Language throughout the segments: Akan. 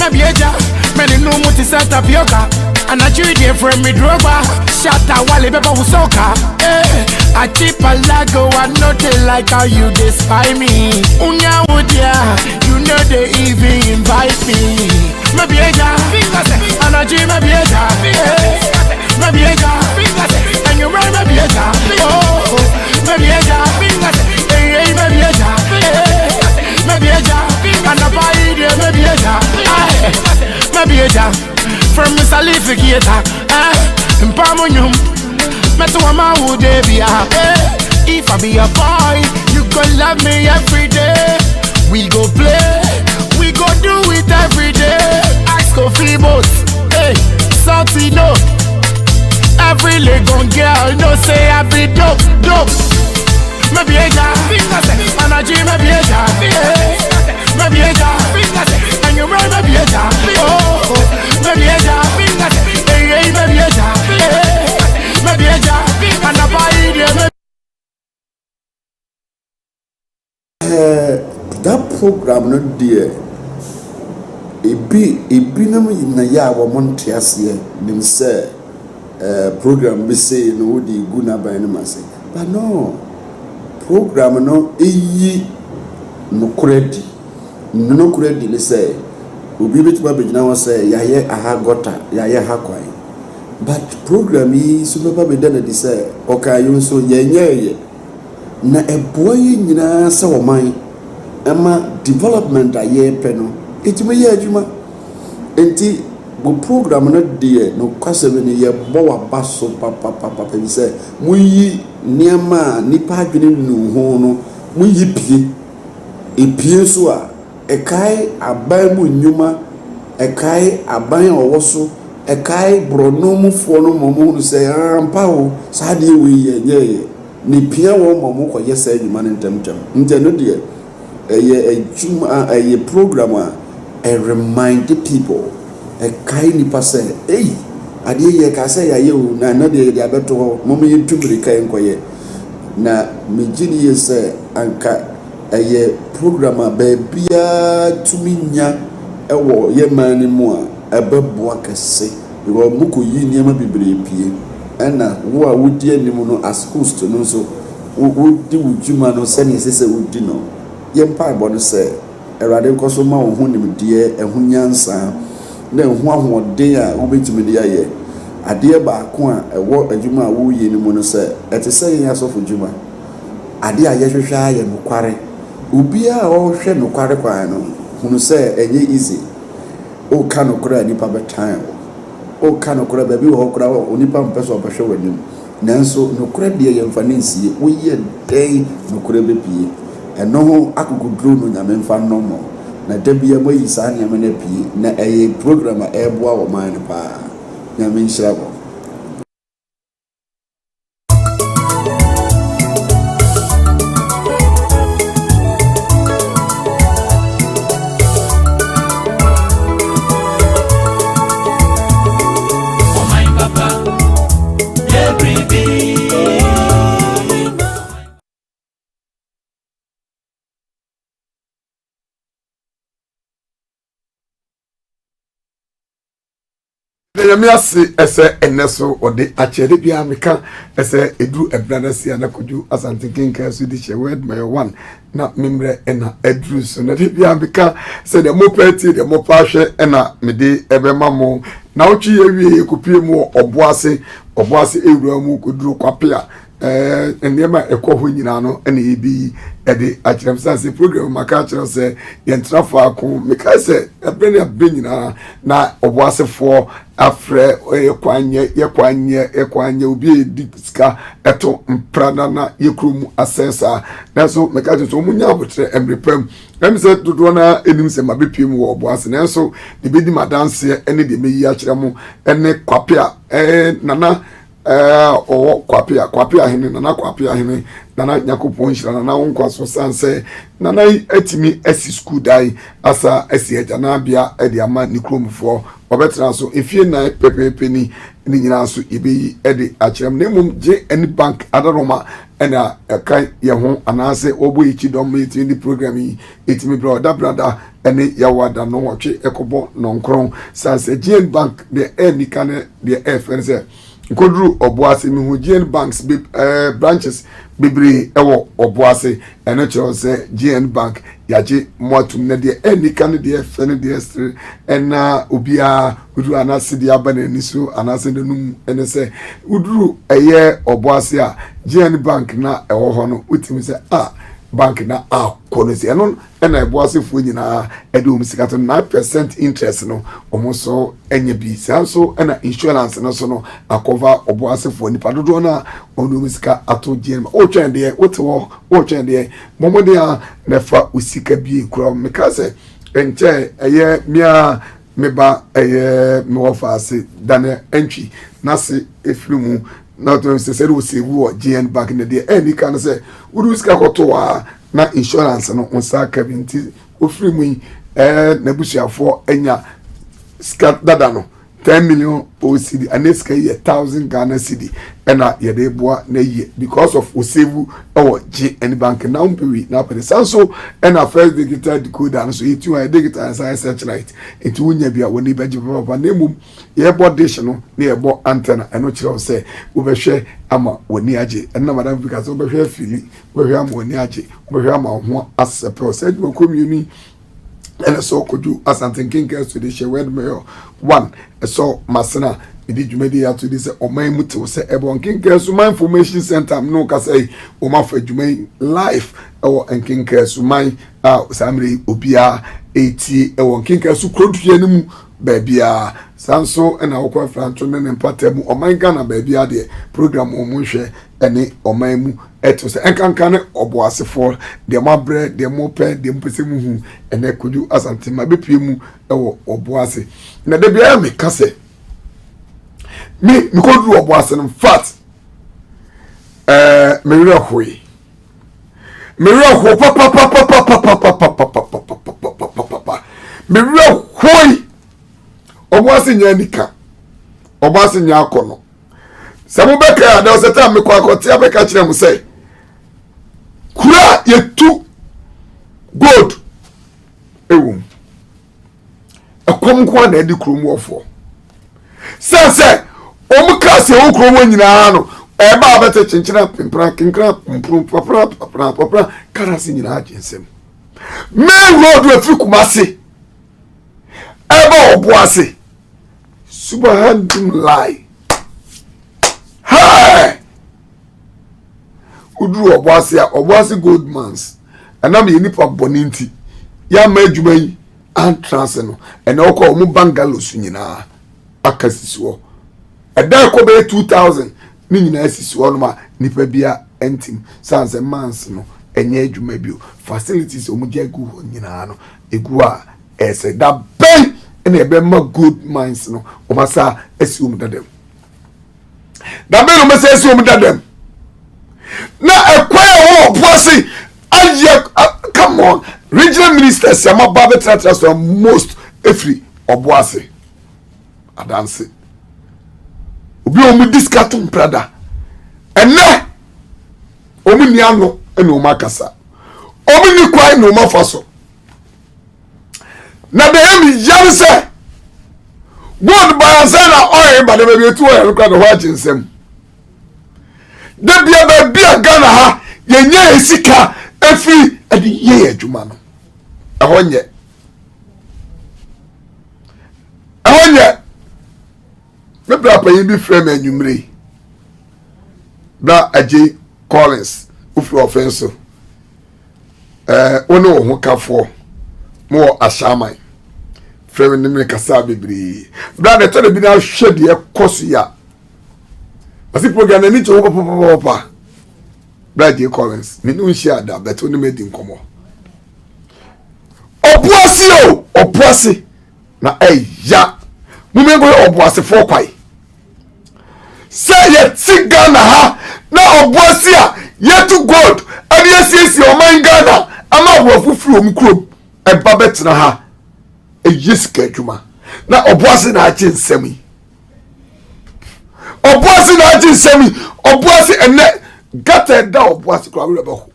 Mabieja, many no muti set tapioca. And I treat you from me droga. Shatta wale beba usoka. I keep a lago and nothing like how you despise me. Unya woodya, you know they even invite me. Mabieja, and I dream mabieja. Mabieja, and you wear mabieja. Oh, mabieja, hey, mabieja. Mabieja, and I buy the mabieja. Mabieja, from Mr. Lificator, Mpamunyum, Metuama Udebia. If I be a boy, you gon' love me every day. We go play, we go do it every day. Ice coffee boats, hey, salty no. Every leg on girl, no say I be dope, dope. Mabieja, and I dream mabieja. Mabieja, and you run mabieja. Oh, mabieja, hey, mabieja, mabieja, and I buy the. That program no dear. Ebi na ya wa montiasie nim say program be say no di guna ban no mase. But no. Program no eyi no credit le say obi betima begina won say yaye aha gota yaye ha kwan but program yi so beba be dana di say okayo so yenye na eboy nyina sa wo man ama development aye pe no etime ye adwuma enti bo program no de no kwasebe ne ye bo wa baso papa be say muyi niema nipa adwene nu ho no muyi pie epie so a ekai aban mu nyuma ekai aban owoso ekai bronomufo no momo no say ampa wo sade we ye ni pie wo momo ko ye say nyuma ntemtem nje no de ejuma program a remind the people ekai nipa say hey ade ye ka say ya ye o na de abeto ho momo ye tumri kai nkoye na mejini ye say anka program a bia tuminya ewo ye mani mu a ebeboa kese wo muko yi niam bibire pie ena wo a wodi anim no as host no so wodi wujuma no sene sese wodi no ye mpa bo no se erade nkoso ma wo hu nim de ehunyansa na ehu ahode a wo betimi de aye ade ba ko a ewo adwuma a wo yi ni mu no se etese yen asofo dwuma ade a ye hwehwa ye no kware ubia o hwe no kware kwa no hunu se enye easy o ka no kora nipa betan o ka no kora baby wo kora onipa mpeso obehwe wanim nanso no kora de ye mfa nsie wo ye den no kora bepie eno ho akukudro no nyame mfa no mo na dabia mo yi sa nyame na pie na eye program a eboa wo man pa nyame nhyira bo Yamiasi ese eneso ode achere bia meka ese edu ebranasi anakoju asante kinka sudishe word my one na memre ena edru so na bia meka se de mo party de mo pahwe ena mede ebemamo na ochi yewie ekopie mu oboase ewura mu koduru kwapia enema ekoho nyina no ena ebi ede achere msanse program maka achere se yentrafo akon meka se ebrene abenyina na oboasefo afre yekwanye obi edika eto mprana na yekrum asesa nanso meka so munya abotre emrepam emse dodo na enim se mabepiem wo oboase nanso de bedi madanse ene de meyi akire mu ene kwapia nana kwapia hene nana kwapia hene nana yakopon hira nana wonkwaso sanse nana etimi esi school dai asa esi eja na bia ede ama nikromfo obetra so efie na pepepe ni nyina so ibeyi ede akyerem na mum je any bank adaroma ena kan ye ho anase obo ichi dom iti ni program yi etimi brother ene yawada no wotwe ekobo no nkron sanse GN bank de any kan de fnse nkodru oboase mi hu GN banks branches bibri ewo oboase ene kyo se GN bank yaje moatum na de any kan de fn de estre ena obia udru anase de abana niso anase de num ene se udru eye oboase a GN bank na ewo ho no utimi se bank na konosi eno na eboase fu nyina edum sikato 9% interest no omoso enye bi sanso na insurance no so no akova oboase fu ni padodo na onum sika ato GN o twende o twende momode a nefa usika bi kura mekase enche eye mia meba eye me ofase dane entry na se efrimu na to se we save GN bank na de any kan say uruska kotoa na insurance no onsa kabinti ofiri mu na busuafo enya ska dada no 10 million OCD aneska ye 1000 Ghana cedi ena ye de boa na ye because of osevu our GN bank na umpewi na pere sanso ena first digital decoder so itu a digital satellite itu unya bia woni beje papa na mum ye board dish no na ye bo antenna eno kire se wo behwe ama woni age ena madam because wo behwe fili wo behwe ama woni age wo behwe ama ho asepe se dum community ena so kodu Asante Kinka so de she word mayor 1 so masena idi jumedi ya to this oman mutu se ebon Kinka so my information center no ka say o ma fa jumai life o Kinka so my samre obia eti ewon Kinka so krodue nimu babia sanso ena okwa francho ne mpatemu oman Ghana babia de program o munhwe ene oman mu eto se enkankane oboasefo de mabre de mope de mpese mu hu ene kodu Asante ma bepie mu ewo oboase na de bia me kase mi kodu oboase no fat me re hoi papa me re hoi oboase nya nika oboase nya akono samu beka da oseta me kwa kotia beka kire mu sei kura yetu gold ewum akom kwa na edi krom wofo sense omukase wo krom nyina no eba abete chinchina pimpra kinkra pumprum papra karasi nyina agensem me road we fi Kumasi eba oboase subhanallah hi udru oboase goldmans anam ye nipa boninti ya ma adwuma yi entrance no ena okọ omu bungalows nyina akasisiwo eda ko be 2000 ni nyina asisiwo no ma nipa bia entim sanse mans no enye adwuma bio facilities omu je gu nyina no egu a ese da ben ena ebe ma good minds no o masa esi omu dadem da ben o masa esi omu dadem na ekwa wo bossy aye come on regional ministers yama babe transfer most every oboase adanse obi omu discatum prada ene omu ni ano ene omu akasa omu ni kwai no mafaso na de emi yarse god bayasana oil ba de be tu oil kwa de ho aginsem de bia Ghana ha yenye esika efi edi ye adwuma no ahonye bebra payin bi frame anwumre da aje Collins ufro offense ono ho kafo mo ashaman frame ni me kasa bebri bra de tele bi na hwede ekoso ya asi program na ni to papa Brady Collins me no share da but oni made nkomo obuasi na ya mumego obuasi for kwai say ye tiga na ha na obuasi a ye to god and yes o man Ghana ama wo fufuru omkrom e babet na ha e yiska adwuma na obuase na achi nsemi obuase na achi nsemi obuase ene gata da obuase kwa we ho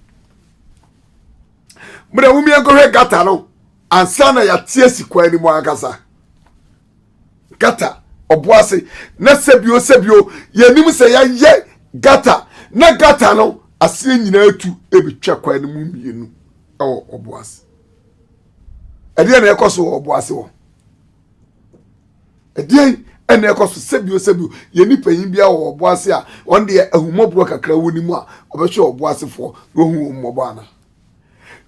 mura wumi enkohwe gata no ansa na ya tie sikwa ni mu akasa gata obuase na sebio yenim se ya ye gata na gata no ase nyina atu ebetwa kwa ni mu mienu obuase ade na ekoso obuase wo ade na ekoso sebio yeni panyin bia wo obuase a on de ahumobro kakra woni mu a obehwe obuase fo no hu mmobo ana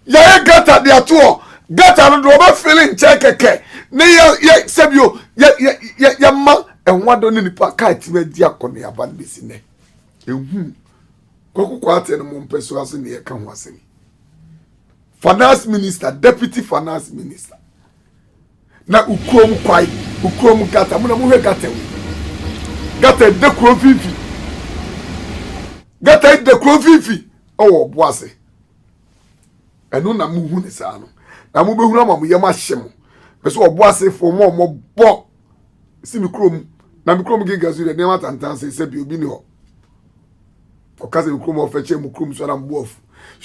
ya gata de ato gata no do ba feeling chekeke ne ya sebio ya ma enwado ne nipa ka tima di akone aban besi ne ehu kokoko ate no mo mpeso aso ne ka ho asemi finance minister deputy finance minister na ukrom kwai ukrom gata mo na mo hwe gata we gata de kro fifi gata de kro fifi owo boase enu na mo hu ne sa no na mo behunu ma mo yema hyem beso oboase fo mo bo si mikrom na mikrom gigazu de nema tantan se bi obi ni ho okaze mikrom ofeche mikrom so na mbo of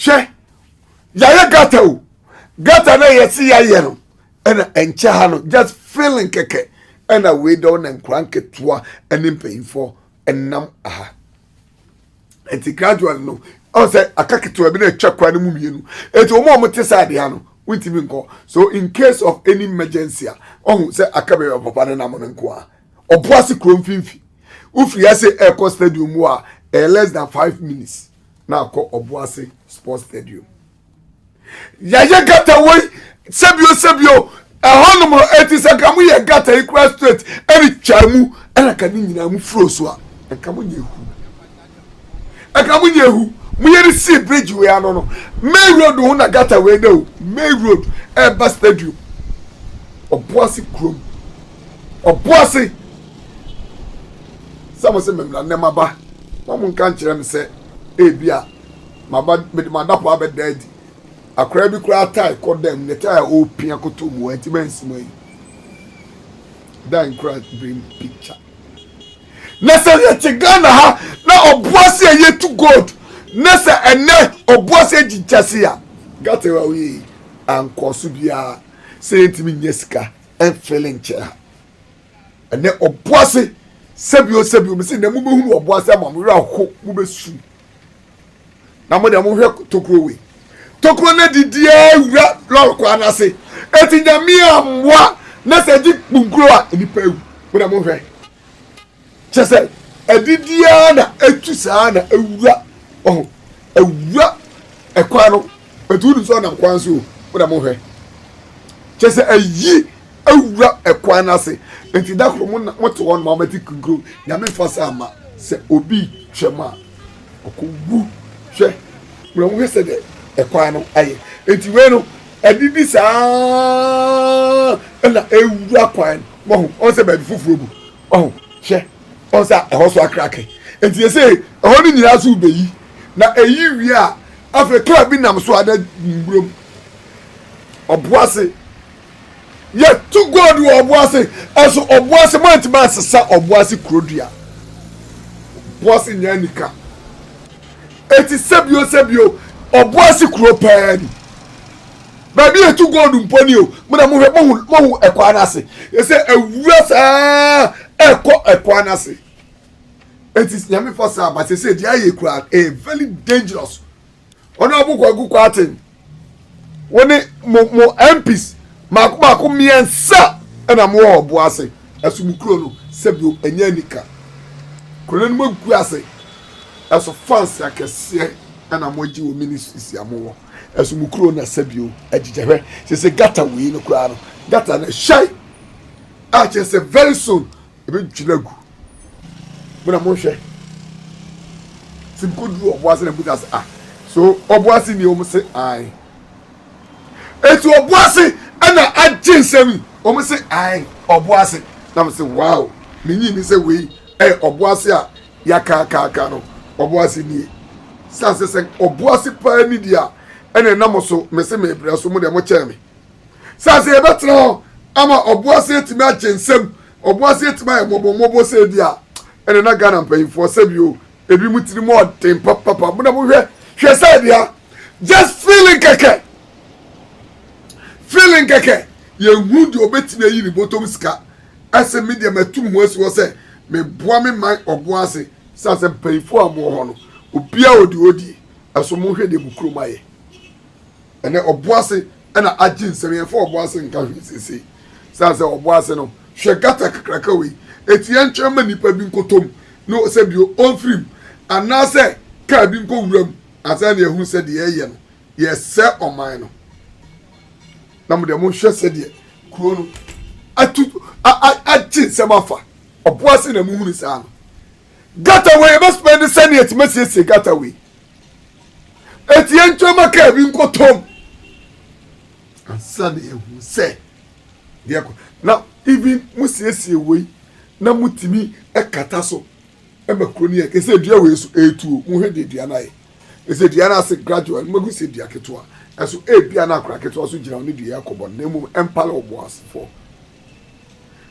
hwe ya gata o gata na yesi ya ye no ena enche ha no just feeling keke ena we down and crank toa eni mpeinfo enam aha enti gradually no o say akaketo bi na twakwa ne mu mienu enti omo tesa de ha no wintimi nko so in case of any emergency ohun say akabe papa ne nam nko a oboase krom finfi ufri ya say Eko stadium mu a less than 5 minutes na akọ oboase sports stadium ya gata we sebio ehonum eti sakamu ye gata equal straight eri chamu ana kan nyina mu fro so a akamu nyehu mu yeri see bridge we ano no main road hu na gata we no main road Eba stadium oboase krom oboase samo se memla ne maba mamu nka nkire me se ebia maba madapo abedadi akra bi kura tai kodem ne tai opia koto mu antimansi mai dan kra bring picture nese ye tigana ha na oboase ye to god nese ene oboase jichase ya gata wa wi ankoso bia se ntimi nyesika en feeling cha ene oboase sebio me se na mu behunu oboase amamura ho mu besu na mo de mo hwe tokrowe tokro na didia wura lorko anase etinyami amwa na se di kpunkro a enipa ewu mo na mo hwe chese edidia na etu saa na ewura ewura ekwa no etu so na kwan so mo na mo hwe chese ayi ewura ekwa anase enti dakro mo to won ma mati kungro nyame fasa ama se obi hwema okowu hwe mo mo hwe se de ekwa no aye enti we no edidi saa na ewura kwan mo on se ba fufuro bu hwe on sa ehoso akrake enti ye say eho ni nyina so beyi na eyi wi a afrika bi nam so ada ngrom oboase ye to god wo oboase aso oboase mantima sesa oboase krodua oboase nyanika eti sebio oboase kro paani baby ye to god mponi o mo na mo hwe mo ekwa na ase ye say ewura saa ekwa na ase eti nyame fosa but say dia ye kura a very dangerous ona obukwa gukwa atin woni mo MPs mako miensa na mo oboase asumukro no sebio enyanika kro no magu ase aso fans akese na mo gi o ministries amowo asumukro na sebio agigehwe se gata we no kura no gata na shai a say very soon ebe twinagu muna mo hwe simko du oboase na butas so oboase ni o mo se ai etu oboase ana aginsemi o mo se ai oboase na mo se wow minyi ni se we oboase a yaka no oboase ni sanse oboase pa ni dia ene na mo so me se me bra so mo de mo che me sanse e betra ama obuase etimi a chensem obuase etimi a mobo se dia ene na Ghana mpanyimfo sebio ebi mutiri mo oten papa mo na mo hwe say dia just feeling keke ye hu di obetimi ayi ni bottom sika ase media matum ho ase wo say me boa me man obuase sa se mpanyimfo amo ho no obia odi aso mo hwe de bukuro maye ene obuase ena agin nsem for obuase nka hwe sisi sa se obuase no hwe gata kakraka we etie ntwema nipa bi nkotom no se bio onfrim anase ka bi nko wuram asa na ehun se de ye no ye se oman no na mo de mo hwe se de kuro no agin semafa obuase na mu hunu sa no gata we be spend send it message gata we etie ntwema ka bi nkotom asa na ehun se de na even musiesie we na mutimi ekata so ebe kroni e kese dua we so etu mu hwe de dua na ye kese dua na se graduate magu se dua ketoa eso bia na akra ketoa so gira oni dua yakobo na mu empala oboas for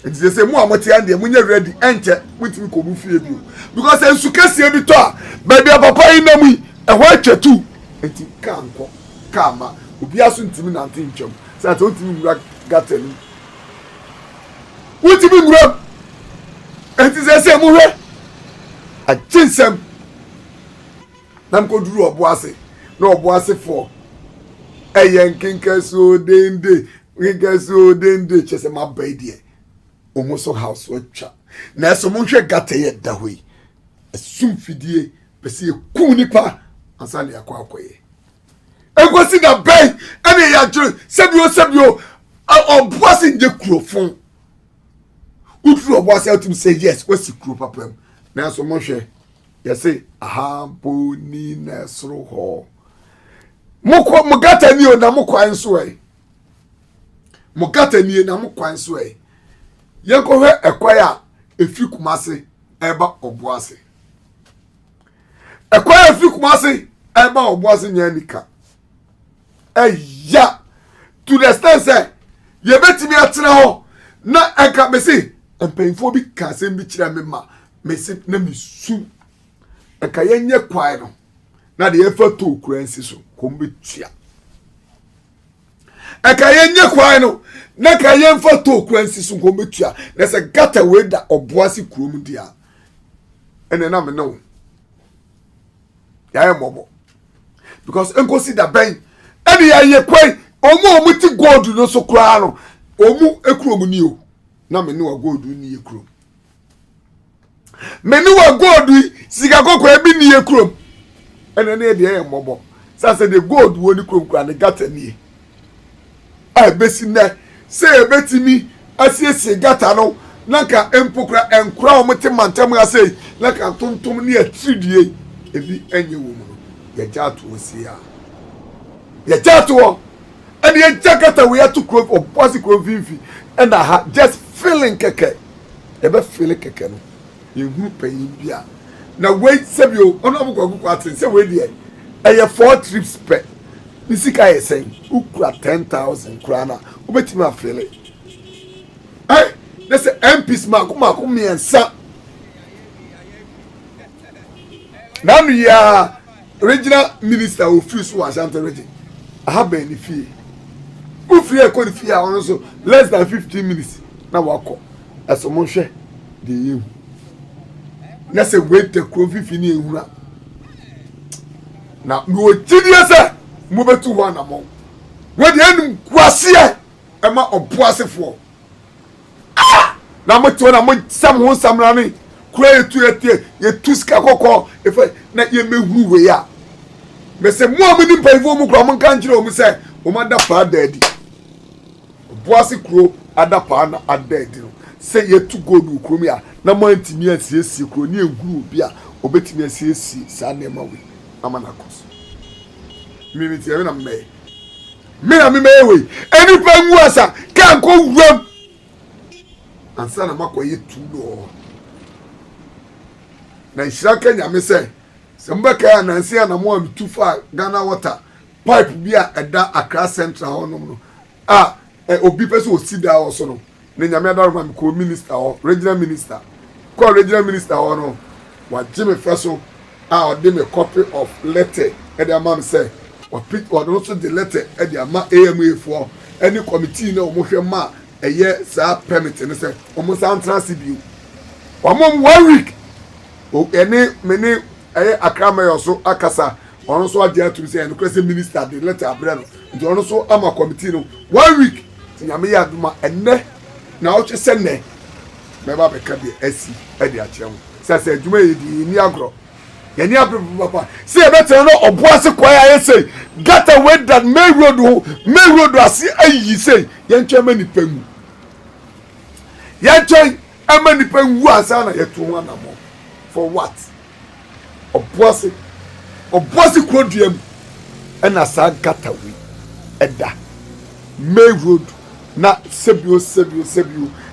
enti se mu amoti ande mu nya ready enche mutimi ko mu fie bi because ensu kese bi to a baby papa yi na mu e ho atwatu enti kanko kama obi aso ntimi na ntintwam sa to ntimi wura gatelu utimi ngura enti se mu hwe a chinsem nam ko duru oboase na oboase for eyen kinkaso dende chese mabedie omoso house watcha na so mo hwe gata ye da hoi asum fidie pese ku nipa ansale akwakoye egosi da ben ene ya juru sebio oboase nje kurofon utru oboase atum say yes wasi kuro papam na so mo hwe ye say aha boni na soro ho mo gata ni o na mo kwan so e mo gata ni na mo kwan so e ye ko hwe ekwaya efi kumase eba oboase ekwaya efi kumase eba oboase nyanika eya to the extent say ye betimi atena ho na enka mesi empenfo bi ka sem bi kira me ma mesi na misu enka yenye kwai no na de yefa to kuransi so kombetua enka yenye kwai no na ka yenfa to kuransi so kombetua na se gata we da oboase kurom dia ene na me no ya mobo because enko si da ben ene ya ye kwai omu ti gold no so kura no omu ekurom ni o na me ne wa gold ni ekurom me ne wa gold sika kokko e bi ni ekurom ene ne de ye mobo sa se de gold wo ni kurom kura ne gata ni a besi na se ebetimi asiesie gata no naka empokra enkura omete mantem ase naka tontom ne atridie ebi enye wo mu no ye jato osia ye jato and ye jakata we to crop or bossy crop vivi and ha just feeling keke ebe feeling keke no ye hu payin bia na wait sebio onobu kwaku atin se we die eye 4 trips per nisika ye sen ukura 10,000 krana obetima feeling hey let's say MPs mako miensa now ya regional minister of free so Ashanti region I have been fee free a code fee also less than 15 minutes na wako as someone share the you na say wait the crowd fini ehuna na me o gidie say mo betu ho anamo we de enum kwase e ma oboasefo na mo to na mo sam ho samra ni kura etie ye tuska kokko if na ye mehuru we ya me say mo amuni paivo mu kura mo kan kire o mu say o ma da pa daddy boase kuro ada pa na adadi no say ye to go do kuro mi a na mo antimi asiesie kuro ni ehuru obi a obetimi asiesie sa na ma we amana kos mi tie na me we eni pa nwu asa kan ko wuram ansa na makoye tu do na nshiraka nyame say sembaka ya nansi na mo am tu fa Ghana water pipe bia eda Accra Central honom no obi pese o si da o so no ne nyame adaro ma ko minister o regional minister o no wa jime feso a o de me copy of letter e dey am say o pick o no so the letter e dey am AMA for any committee na o mo hwe ma eye sa permit ne say o mo san transibi o mo 1 week o ene meni eye akrama yo so akasa ono so agya to say no kwese minister the letter abre no nti ono so ama committee no 1 week ti nyame ya duma enne na o che senne me ba be ka bi asi e de akyerem say adwuma ye di ni agro ye ni abro papa say e better no oboase kwaya ye say get away that main road asi ayi say ye ntwema ni pemu ye ntwen ama ni pemu asa na ye to ho anamo for what oboase krodiem ena sa get away eda main road na sebio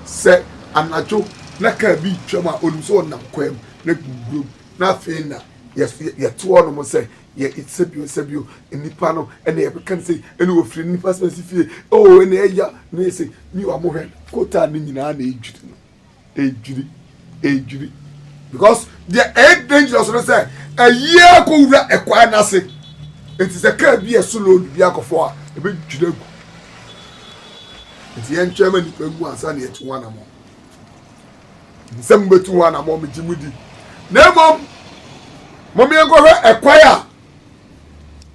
se anajo na ka bi twama onso na kwam na gugu na fe na ye to ono mo se ye sebio enipa no ena ye kan se ena ofiri nipa specific ena eya na se mi wa mo hwe kota ni nyina na ejuri because the eight dangerous no say a year ko wura ekwa na se enti se ka bi e solo bi akofo a e be jiragu enti en twema ni pegu ansa na ye tu wana mo nsem betu wana mo mejimudi na mom me go hwe ekwa ya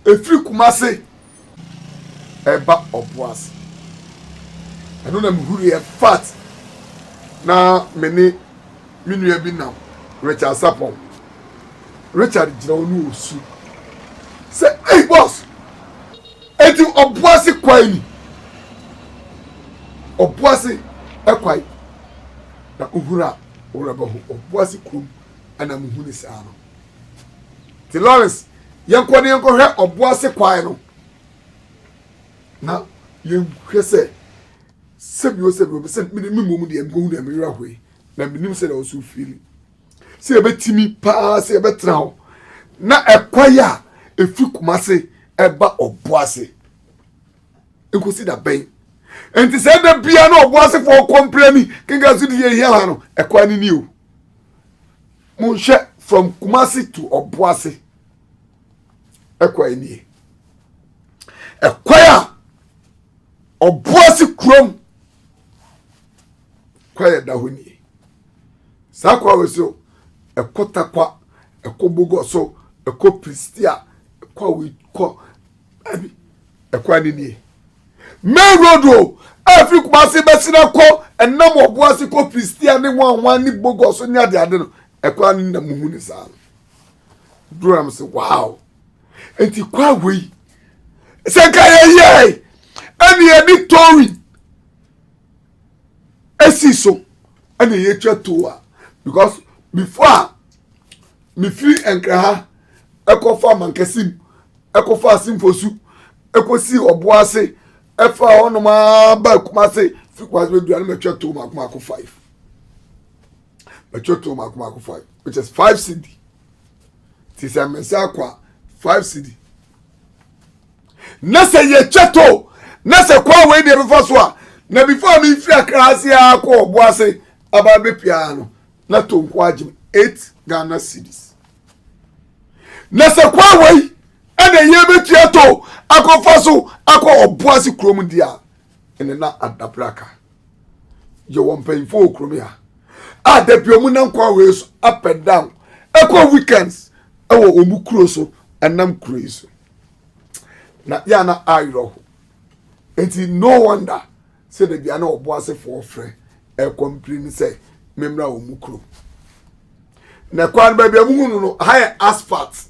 efiri kumase eba oboase eno na mhuru ye fat na meni minua bi na Richard Sapon Richard jira onu osu say hey boss eti oboase kwai ni oboase ekwai na uhura baho oboase krum ana muhuni saa no ti Lawrence yenko hwe oboase kwai no na yenhwe se sebio se mi mumu de engo de mi rahwe na minim se na osu fili se ebetimi pa se ebetra na ekwaya efi kumase eba oboase enkosi da ben enti se da bia na oboase for complain kinga su de ye hia no ekwa ni o munhwe from kumase to oboase ekwa ni ekwaya oboase krom kwaya da honi sakwa weso ekotakwa ekobogo so ekopristia ekwa we ko abi ekwa ni main road afri kumase besina ko enam oboase ko pristia ne wanwan ni bogo so nya de ade no ekwa ni na muhu ni sa duram se wow enti kwa we senka ye ani edi tori esiso ani ye twatoa because before me free enkraha ekofa mankesim ekofa simfosu ekosi oboase efa onoma ba kumase fikwas be duane metwato makuma 5 metwato makuma 5 which is 5 cedi tisa mensa kwa 5 cedi nase ye chato nase kwa we de before so na before me free akrasi akọ oboase aba be piano na tonko agim 8 Ghana cedis na se kwa wei ene ye betua to akofa so akọ oboase krom dia ene na adabraka ye won painful krom ya adapiomu na kwa wei so up and down ekọ weekends ewo omu kro so enam kro so na ya na ayro enti no wonder say the bia na oboase for frɛ e complain say memra omu kro na kwan ba bia mu no high asphalt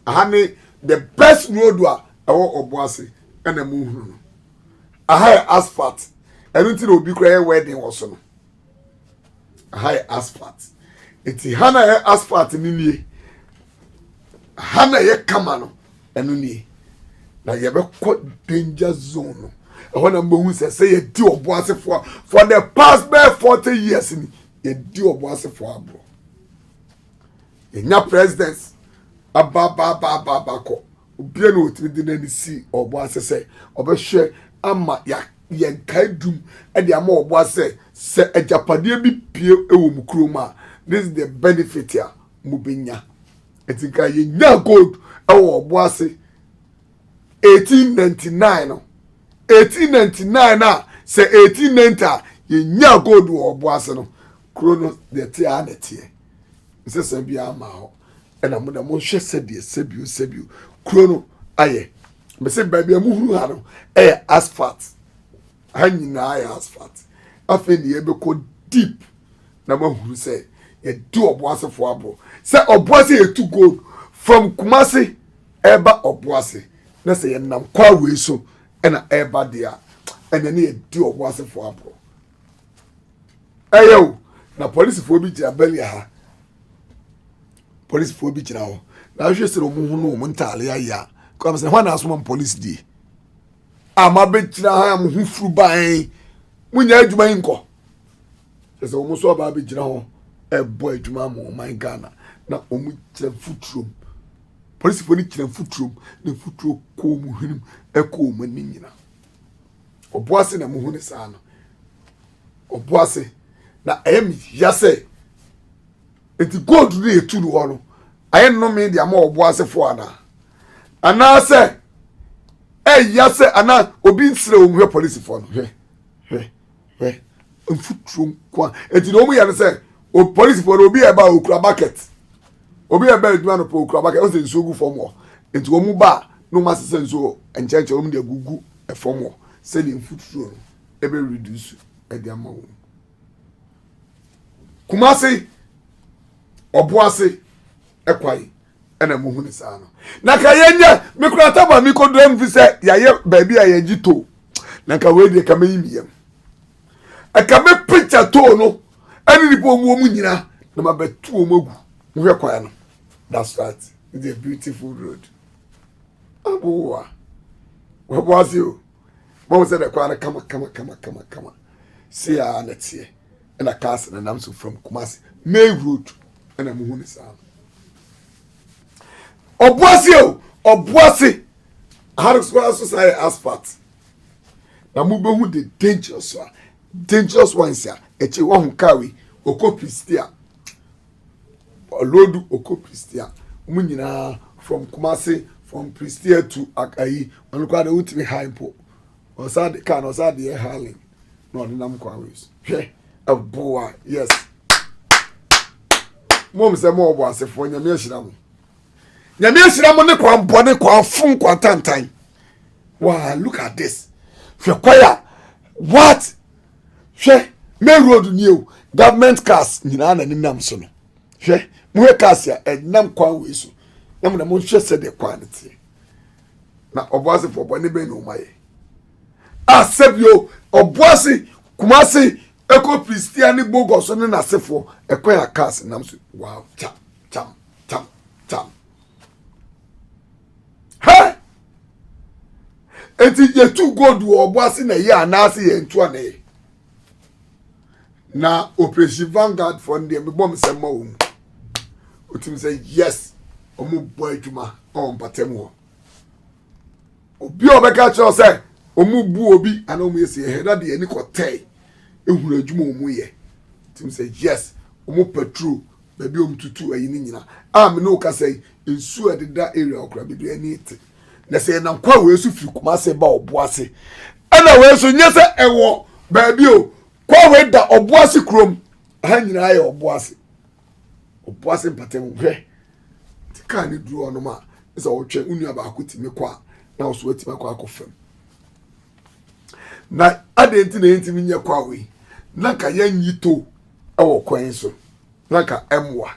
ahane the best road wa ewo oboase na mu hunu no high asphalt enu ti obi kra wedding wo so no high asphalt eti hana asphalt ni nie hana ye kama no enu nie na ye be ko danger zone no ehona mbo say ye di oboase for the past 40 years ni ye di oboase for abro enya presidents ababa ko obia no otimi de na si oboase say obehwe ama ya yenkai dum e de ama oboase se ejapade bi pie ewo mukroma this is the benefit ya mubenya etika yenya gold ewo oboase 1899 no 1899 na se 1890 yenya gold wo oboase no krono de te a na te nsese bia ama ho na mo da mo hwe sedie sebio krono aye me se ba bia mo huru ha no asphalt hanyina aye asphalt afeni ye be ko deep na mo huru se ye do oboase fo abo se oboase ye to gold from Kumasi eba oboase na se ye nam kwa we so na eba dia ene ne ye do oboase fo abo ayo na police fo bi jira bali ha police fo bi jira ho na hwe se mo hu no mo ntale ya ko am se ho na asoma police di ama be jira ha mo hu furu ban munya adwuma nko se mo so ba be jira ho e boy adwuma mo my Ghana na omu jira futrum police fo ni jira futrum na futuro ko mu hwenum e ko mu ni nyina oboase na mo hu ne sa no oboase na yase enti gold ni etu no ho no aye no me dia ma oboase fo ana se yase ana obi nsire o hwe police fo no hwe mfuturo kwa enti no mu ya se o police fo obi e ba okura bucket obi e ba eduma no po okura bucket o se nso gu fo mo enti o mu ba no ma se nso enchenche o mu de gugu e fo mo se ni mfuturo no e be reduce e dia ma wo Kumasi oboase ekwai ena mo hu ni sa no na ka yenya me kura taba mi ko do mfi se yaye baabi a yagito na ka we de ka mayimiyam aka me picture to no ani ni po mu nyina na ma betu o magu mo hwe kwai no that's right it's a beautiful road abuwa oboase o mo se de kwai na kama see a na tie and a cast and I'm so from Kumasi May Road and I'm who is Oboase how society asphalt na mube who the dangerous ones here eche won carry okopristia olodu okopristia munyina from Kumasi from Pristia to Akai on kwade utimi high po osade kan osade hailing no the nam kwawes boy, yes. Mom say more was a for Yamiashram. Yamiashram ne kwa bone kwa fun kwa tantan. Wow, look at this. Choir. What? She main road new government cars nyina na ni nam so no. Hwe muhe cars ya nam kwa we so. Na mo na mo hwe se de kwa ne tie. Na oboase for bone be no maye. Asebio oboase Kumasi Eko Christiani Bogo so ne nasefo ekwa cars nam so wow cham hey enti ye tu god wo oboase na ye anase ye ntu ane na Operation Vanguard for ndem bom sema wo otim say yes omo boy djuma on patemu obi obeka cho say omo bu obi ana omo yesi he na de ani kotei ehuru adwuma omu ye tim say yes omu petrol baby omtutu ayi ni nyina am no ka say ensu adeda area okra bibi ani ite na say na kwa we su fi Kumasi ba oboase ana we so nyese ewo baby o kwa we da oboase krom ha nyina aye oboase patem hwe tika ni duru ono ma isa otwe unu aba akotime kwa na so atime kwa akofam na adenti na yentimi nye kwa we naka yanyito ewo kwan so naka emwa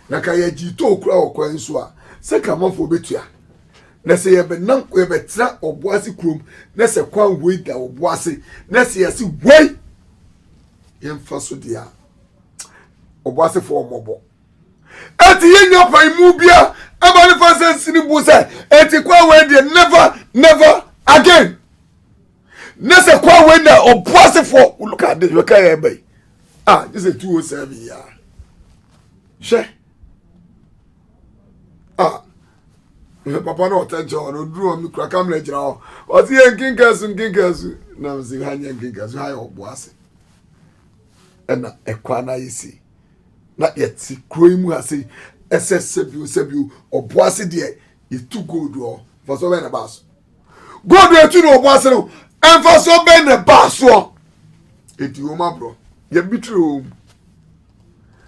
naka yajito okura okwan so a seka mafo betua na se ye benam ye betra oboase krom na se kwan we da oboase na se yesi we yemfa so dia oboase fo omobo eti yenya pan mu bia abani fa sense ni bu se eti kwan we de never again. Nese kwa wenda oboase for look at this we can buy. This is 207 ya. She. papa no tencho no duro mi kura camera jira o ti en kinkasu na mzi hanya kinkasu ha yo boase na ekwa na yisi na yeti kroimu ase sebiu oboase de yitu gold o for so be na baso gold etu no oboase no en for so be na baso eti o ma bro ye bitro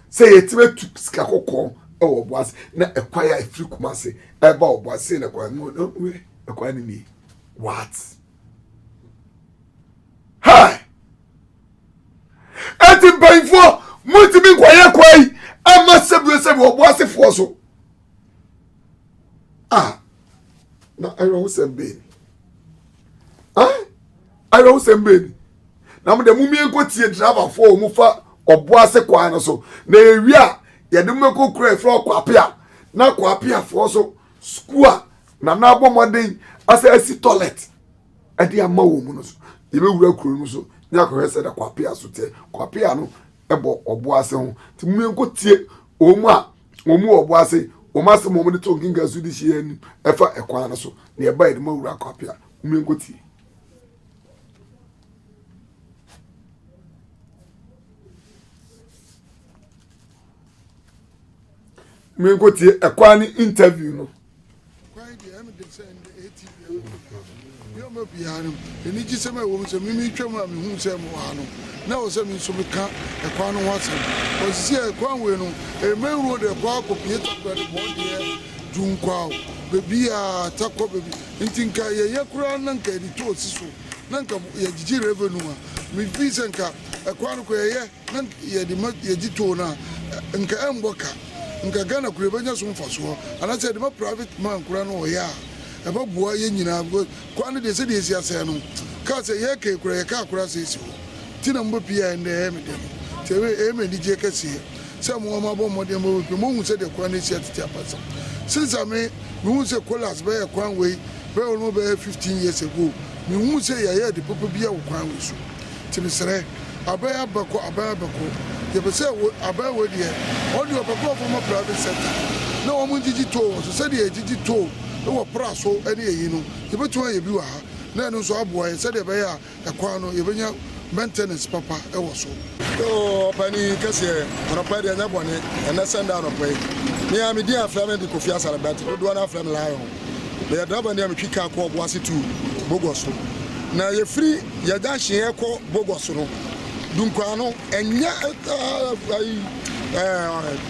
say yetime tu ska kokko o boase na ekwa ya ifri kumase eba o boase na kwa no we ekwa ni what hi eti painfo multimi kwaye kwai ama sebu o boase fo so na ayo sembe ayo sembe na mo de mumie nkotie driver fo mu fa oboase kwa no so na ewia ye de meko kura fro kwapia na kwapia fo so skua na na abomoden asa asi toilet ade ama wo mu no so ye be wura kuro mu so nya ko hese da kwapia so te kwapia no ebo oboase ho ti mumie nkotie omu a omu oboase omase mo de to nginga su di hie ni efa ekwa na so na e ba de mawura kwapia mumie nkotie me go tie ekwa ni interview no kwai di am de send ATV yo mo bianu eni ji se ma wo so mi twam a me hu se mo ha no na wo se mi so me ka ekwa no wasem o si ekwa we no e me ru de kwa ko pie to kwa de mo de dunkwa bebi a takọ bebi ntinka ye kura na nka di to si so na nka ye jiji revenue a mi fi se nka ekwa no ko ye na ye di ma ye ji to na nka emboka nka Ghana kure banya so mfaso ana se de ma private man kura no ya e ba bua ye nyina kwa ne de se de sia se no ka se ye ke kura ye ka kura se si ti na mbo pia ende e me dem te we e me di je ka se mo ma bo mo de mo hu se de kura ne sia tete apasa since me hu se kolas be e kwan we be no be 15 years ago me hu se ya de popo bia wo kwan we so ti me sere abaya bako ye be say abaya we de all the people from my private sector no omo digital so say the digital e wo praso ene yi no ye betu ye bi wa ha na no so aboa ye say de be ya ekwa no ye benya maintenance papa e wo so o pani kase ona pa de nya bone ena send down opai me am di aframe de Kofi Asarabati do na aframe lion be da ba ne am twika ko oboase tu bogoso na ye free ye da hye ko bogoso no dunkwa no enya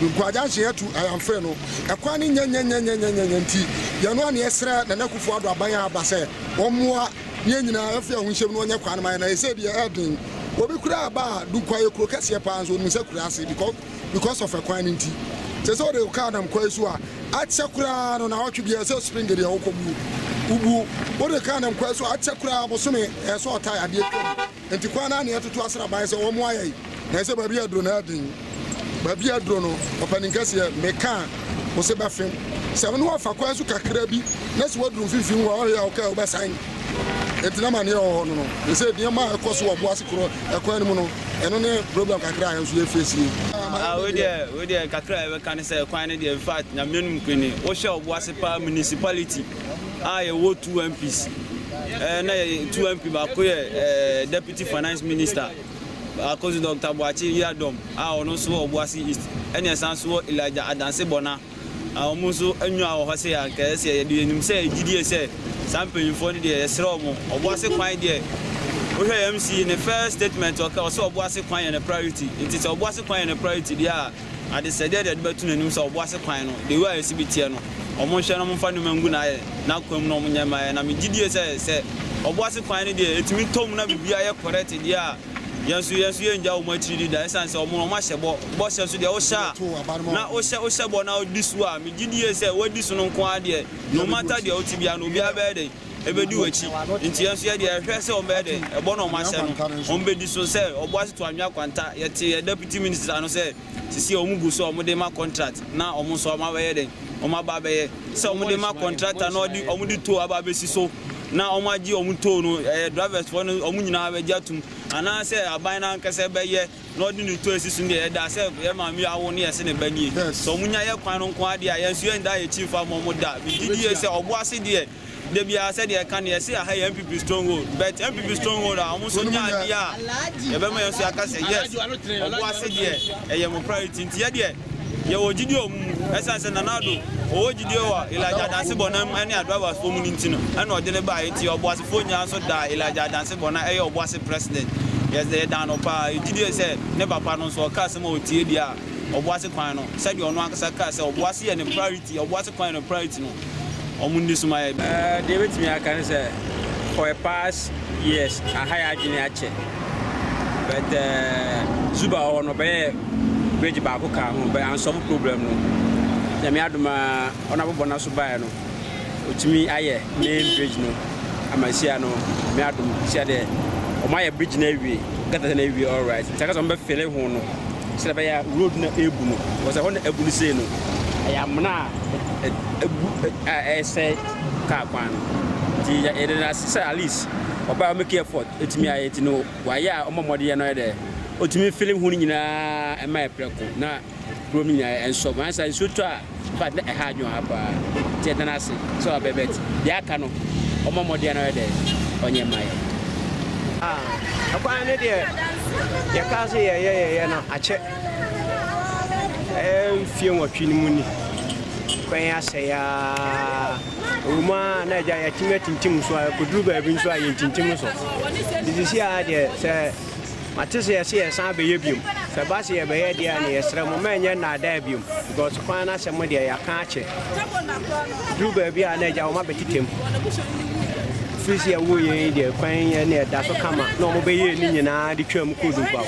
dunkwa da hye tu ayamfre no ekwa ni nya nti ye no na yesra na nakufu ado aban abase omoa nye nyina afia ho hyem no nya kwa na na yese de adin obi kura aba dunkwa ye kuro kase pa anzo no se kura ase because of ekwa ni nti se so de ka na mkwa su a achakura no na hotwe bia se spring de okobu ubu ode ka na mkwa su achakura abosome so otai ade twam enti kwa na ne totu asra ban se wo mo ayi na se ba bia adro na adin ba bia adro no opaninkase meka mo se ba fem se no wa fa kwa su kakra bi na se wadru fifin wa ya o ka o ba san enti na mane o no no se de ma ekoso wo boase kro ekwan mu no eno ne problem kakra ya nso ye face we dey kakra we kan say ekwan ne dey in fact na menum kwini wo hye oboase pa municipality ye wo 2 MPs na 2 MP ba ko ye deputy finance minister akozi Dr. Boachi Yadom ono so oboase east ene san so Elijah Adanse Bona omo so anwa ho se ya ka se ye de enim se gidie se sample info ne de esro mo oboase kwan de we hear MC in the first statement o so oboase kwan ye na priority it is oboase kwan ye na priority dia at the said that betu nanim so oboase kwan no the way CBT no omo hye no mfa no mangu na ye na kwam no nyama na me gidie se oboase kwan ne de etimi tom na bibia ye correct dia yansu yenja o matiri da essence o mo ma hyebo bo hye so de o sha na o hye bo na o disu a me gidie se wo disu no nko ade no matter de o tibia no bia be de ebedu achi nti yansu ye de hwe se o be de e bo no ma hye no o be disu se oboase to anwa kwanta ye te deputy minister no se sisi o mu gu so o mo de ma contract na o mo so ma be de o ma ba be ye se o mo de ma contract na o di to aba be si so na omaji omuto no drivers for no omunyina be jatum ana se aban na nkase be ye no di no to esisu de da se ye ma mi awo ne yese ne bani so omunya ye kwan no nko ade a yensu ye nda ye chief amomo da bididi ye se obo ase de de bia se de kan ye se a ha MPP stronghold but MPP stronghold a omo so nya ade a ye be ma yensu aka se yes obo ase de ye mo priority nti ye de ye wo gidi omu esanse nanado o gidi o ilaja danse bonam ani adwa for mu ntino ana o de ne ba enti obo ase fo nya so da ilaja danse bona e obo ase president yes they down opa gidi se ne papa no so ka se ma o tie dia obo ase kwan no se de ono akasa ka se obo ase ye ne priority obo ase kwan no priority no omu ndi suma ye they wait me aka say for a past years a high agini ache but zuba ono be bridge back ka ho be an some problem no ya me aduma ona bobo na so bae no otimi aye main bridge no amasia no me adum sia de o ma ye bridge na wie gata na wie all right taka so be fele ho no sia be ya road na ebu no was a ho na ebu ni say no ya mna ebu say ka kwan ti ya edena sisa at least oba make effort etimi aye ti no wa ya o momode ye no de otimi film hu nyina e ma preko na promi nya enso mansa so to a but na e ha nyo haba ti edana se so abebet ya ka no o momode na de onye mai akwa ne de ya ka se ye na ache fie nwotwi ni muni kwan ya se ya uma na ja ya tintim so a koduru ba bi so a ye tintim so disi a de se matese ye san be ye biom se ba se ye be ye dia na ye sere mo menye na da biom because kwan na se mo de ya ka ache duru ba bi a na ja o ma betitem frisi ya wo ye de kwan ye na da so kama no mo be ye ni nyina de twam kodu ba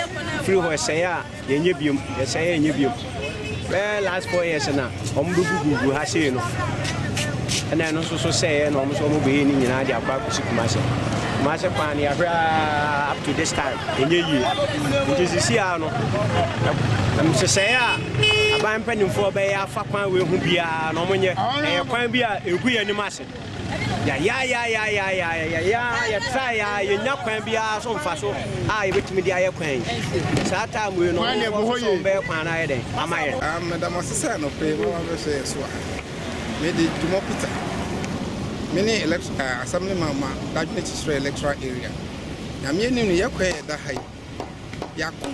free ho se ya ye nye biom ye se ye nye biom last 4 years na o mo gugu ha se no and no so say no so mo be ni nyina de akwa kusi kumase kumase pan ya up to this time enye yi it is see no am say ya aban panimfo be ya fa kwan we hu bia no mo nye e kwan bia egu ya ni mase ya try ya nya kwan bia so mfa so ye betimi dia ye kwan sa ta mu no so be kwan na ye den amaye madam osese no pe mo be so yeso me de Jumo Peter many assembly mama that necessary electoral area na me ni ye kwa da hai ya ko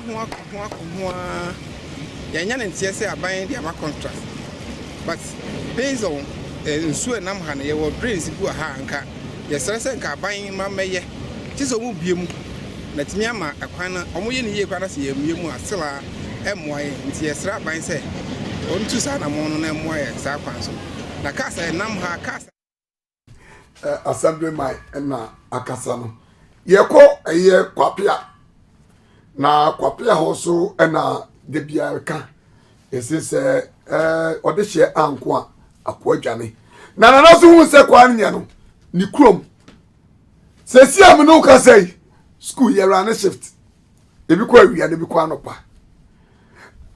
ya nya ntie se aban dia ma contract but based on nsu enam ha na ye wo drains bu ha anka ye sere se nka aban ma meye ti so mu biem na timi ama akwan na omo ye ni ye kwa na se ye mu asela emoye ntie sere aban se ontu sa na mo no na emoye sa kwan so na kasa enam ha kasa assemblyman na akasa no yeko eye kwapia na kwapia ho so na de bia ka esese odehye anko a akwadwane na so hu se kwa anya no ni krom sesi am no ka sei school ye run shift ebi kwa wi ade bi kwa no pa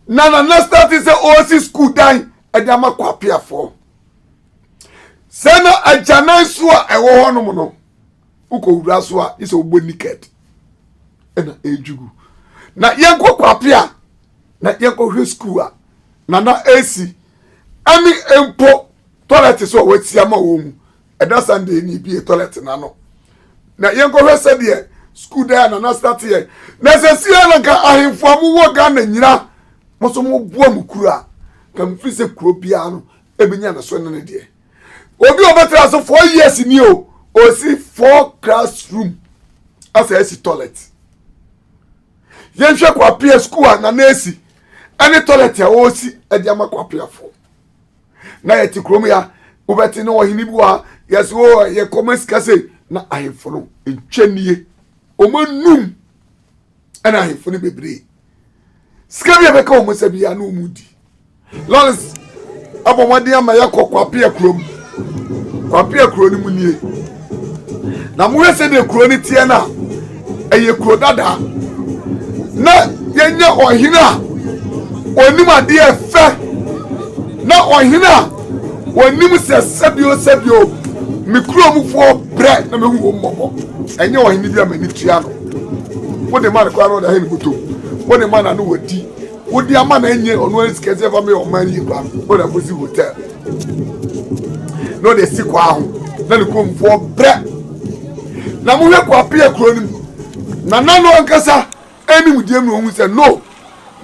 na start is osi school dan e da ma kwapia for Sena ajana so a ewo honom no uko wura so a ise ogbo naked ena ejugu na yenko kwapia na yenko hwe school a na AC ani empo toilet so wati ama wo mu eda Sunday ni bi toilet na no na yenko hwe se de school there na start here na se sia na ka ahemfo mu wo ga na nyira mo so mo boa mu kura kam fi se kuro bia no ebenya na so ne de obi obetra so 4 years ni o si 4 classroom as a toilet yenhwe kwa pia school na esi any toilet ya o si edi ama kwa pia fo na yeti krom ya obeti no ohini bi wa yes o ye commence kase na ahefo no entwanie o manum ana ahefo no bebre skabia beka o mosabia na omudi lawrence abomade ama yakwa pia krom kwapia kuro ni munie na mo wese de kuro ni tie na eye kuro dada na yenya ohina onim ade efe na ohina onim se sebio mi kuro mu fo bre na me hu mo enye wo hini bia mani tua no wo de man kwa no da hini buto wo de man na no wadi wo de ama na enye ono esikeze fa me o man yi kwa wo da bosi hotel no de si kwa ho na le kom fo bre na mo hwe kwa pia kuro nim na no ankasa enim die mu hu se no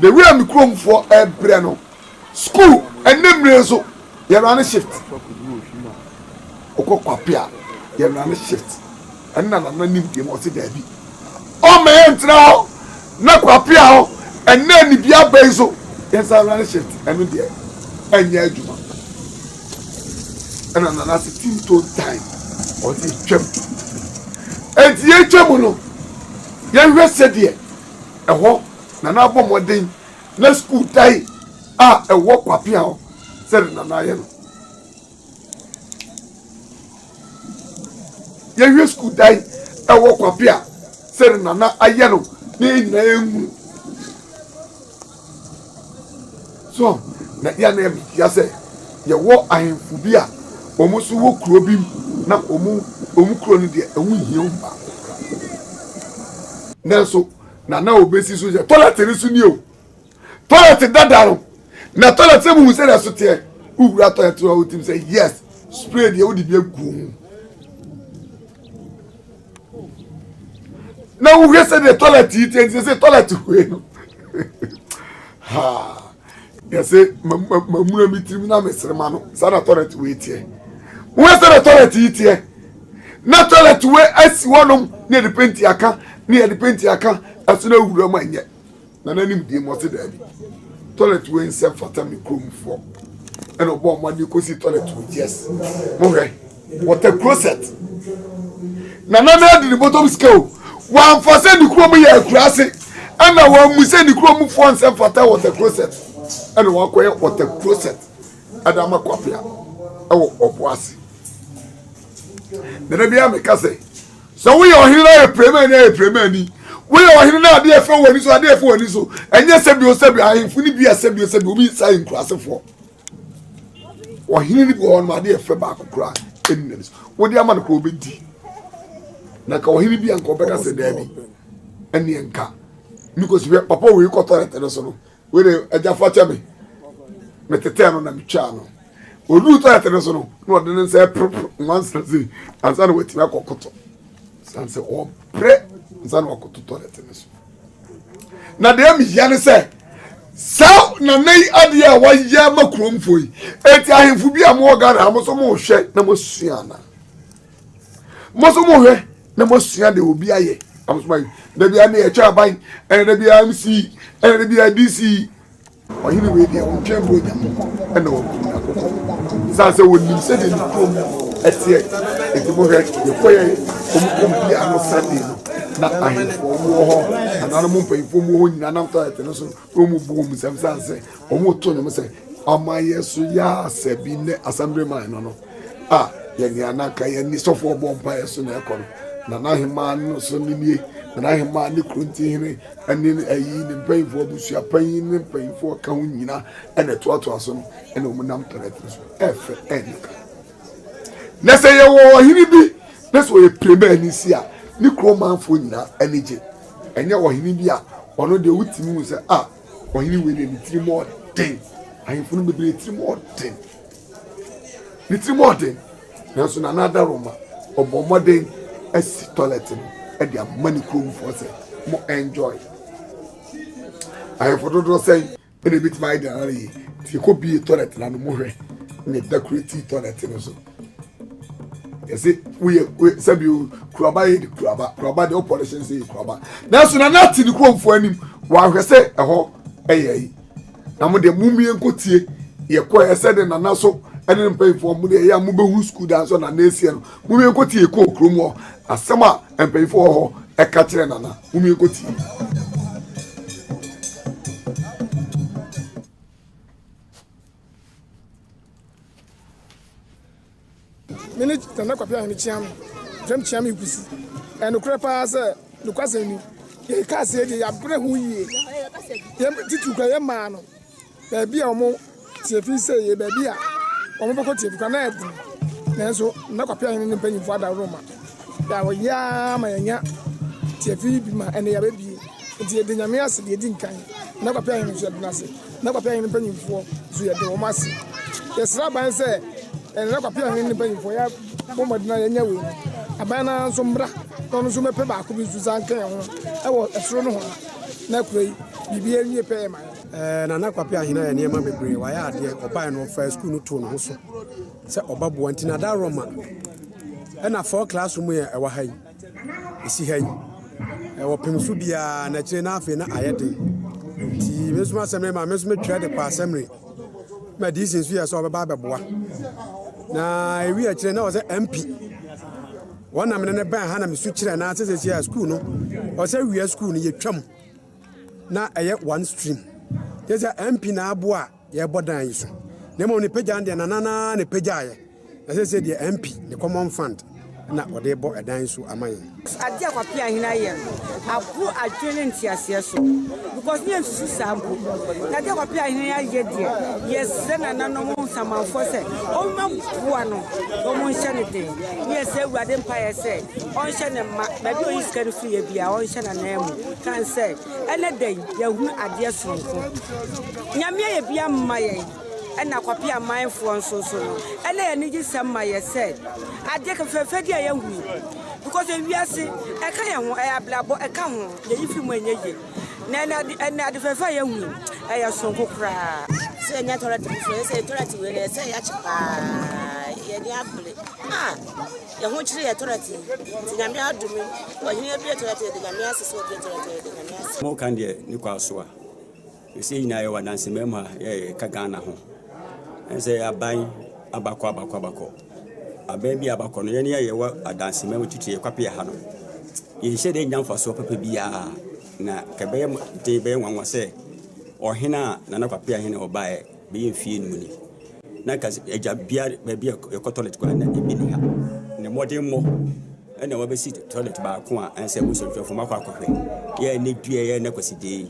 the way am krom fo bre no school enemre so ye run shift okọ kwa pia ye run shift enna na nim die mo se da bi o me entra na kwa pia ho enna ni bia bai so ye sa run shift enu die enya adwuma enna na 16 to time o ti twem enti ye twem no ye hwe se die eho na bɔ modern na school tai ewo kwapia ho se na ye no ye hwe school tai ewo kwapia se na aye no ni nyina emu so na ya na ya se ye wo ahemfu bi a omusu wo kuro bi na omu kuro no de ewu hie mba na so na obesi so je toilet ni so ni o toilet dadaro na toilet mu se na so te ugura toilet o tim say yes spray de o di bi egu na wo se de toilet yi te say toilet we no ha ya se mamuna mi tim na mesrema no sa na toilet we tie wo se de toilet yi tie na toilet we asi wonom ne de penti aka ne de penti aka asuna wura manye na nanim die mo se da bi toilet we nse fata mi krom fo e no bo mo ni ko si toilet we yes mo hwe water closet na di the bottom scale wan for say di krom ye akurase ana wan mu say di krom fo nse fata water closet e no wa koye water closet adama kwapia e wo oboase na bia me ka say so we o hira e premier ni we are here now dey for woni so dey for woni so enye sebi ahemfu ni bia sebi obi sai nkurase fo wo here ni bo on ma dey for ba kokura enni so wo dey ama no ko obedi na ka wo here bia nko beka se da bi enni enka niko sibe papa we ko toilet no so no we dey aja facha me metete no na mitwa no olu toilet no so no no de nse once say ansa no wetin akokoto sanse o pre nzana wakoto toilet neso na de am yane se sa na nei ade a wa ya makrom foi eti ahemfu bi am ga na mo so mo hwe na mo suana mo so mo hwe na mo sua de obi aye am so mai da bia na ye twa ban da bia MC da bia DC o hini we de o twem bo nya na o sa se woni se de krom etie eti mo hwe ye koye o bi ano sande no na ahemfo wo ho anana mo mpanyfo mo ho nyina nam toilet no so o mu bu mu sam sanse o mu to nyem se amaye so ya asabi ne assembly man no ye ni anaka ye ni sofo obo mpa ye so na ekọ no na ahema no so ni na ahema ni krunti hene ani ayi ni mpanyfo abusua panyin ni mpanyfo ka ho nyina ene to aso no ene o mu nam toilet so efe enika na se ye wo hini bi na so ye premier ni si a ni kromanfo nyina enije enye ohini bi a ono de wutimi hu se ohini we de tiri more den ahimfo no bebe tiri more den ni tiri more den na so na another room obomoden esi toilet no e de amani kromfo se mo enjoy ahimfo do say ene bit my den ari ti ko bi toilet na no mo hwe ni decorate toilet no so yes we sabi kuraba ye kuraba the operation say kuraba na so na nati ni kromfo anim wa hwese eho eyi na mo de mumie nkotie ye ko ese de na naso ene mpanyfo mo de ya mo be hu school dan so na na esie no mumie nkotie ko krom ho asema mpanyfo ho e ka kire na mumie nkotie minute tanda kwa pia ni chiam frem chiam igusi eno kure pa se no kwase ni ye ka se de ya bre hu yie ye titu kwa ye ma no ba bia omo tie fi se ye ba bia omo beko tie fi kwa na edu na so na kwa pia ni mpanyimfo ada roma ya ya ma ya TV bi ma ene ya ba bi nti de nyame ase de di nkan na kwapia yin so de ase na kwapia yin panyimfo so ya de o mase yesra ban se ene na kwapia yin panyimfo ya bomodina ya nya we abana so mbra no so mepe ba ko bi su zankan ho e wo efro no ho na kurei bibi enye pe ma na kwapia yin ya niema bebre wa ya ade oba no fa school no to no ho so se oba bo antina da roma na 4 classroom ya e wa hai isi hai e wo pemsu bia na kire na afi na ayede ti mesuma seme ma mesuma twa de kwa assembly ma di sinsu ya so oba ba boa na ewi a kire na o se MP wana mene ne ban ha na mesu kire na sese ya school no o se wi school no ye twam na eye one stream yesa MP na aboa ye bodan yiso ne mo ne pagya ande na nana ne pagya ye na sese de MP the common fund na ode bo edan so amaye ade akwapia hina ye abu adwene ntiase so because ne nsusu sample na ade akwapia hina ye de yes na nanom samanfo se o ma bua no o mo nhyɛ ne den yes ewurade mpa ye se on hyɛ ne ma ba bi o yiska no fi ye bia on hyɛ na na mu kan se ene den ya hu ade sonko nyame ye bia mma ye ena kwapia mindful so no ena ye ni gisam ma ye said ade ka fefe dia ye hu because e wiase e ka ye ho e ablabo e ka ho ye yifi mu enyeje na ade fefe ye hu e ya sonko kra se nya torati fo se torati we le se ya chipa ye ni abule ye ho chire ye torati ti nyame adumi o hini e bi torati de nyame asese o bi torati de nyame asese mo kan de ni kwa so a se nyina ye wa nanse mema ye ka Ghana ho ense aban abakọ aban bi abakọ no ye ne ye wa adanse mema tutu kwapia ha no ye hye de nyamfa so papa bia na kebe de be nwanwa se ohina na kwapia hene obae be yemfie no ni na ka eja bia be e toilet kwa na ebi ni ha ne modern mo ene wa be sit toilet ba ko a ense bo so twefo makwa akwahwe ye ne due ye na kwaside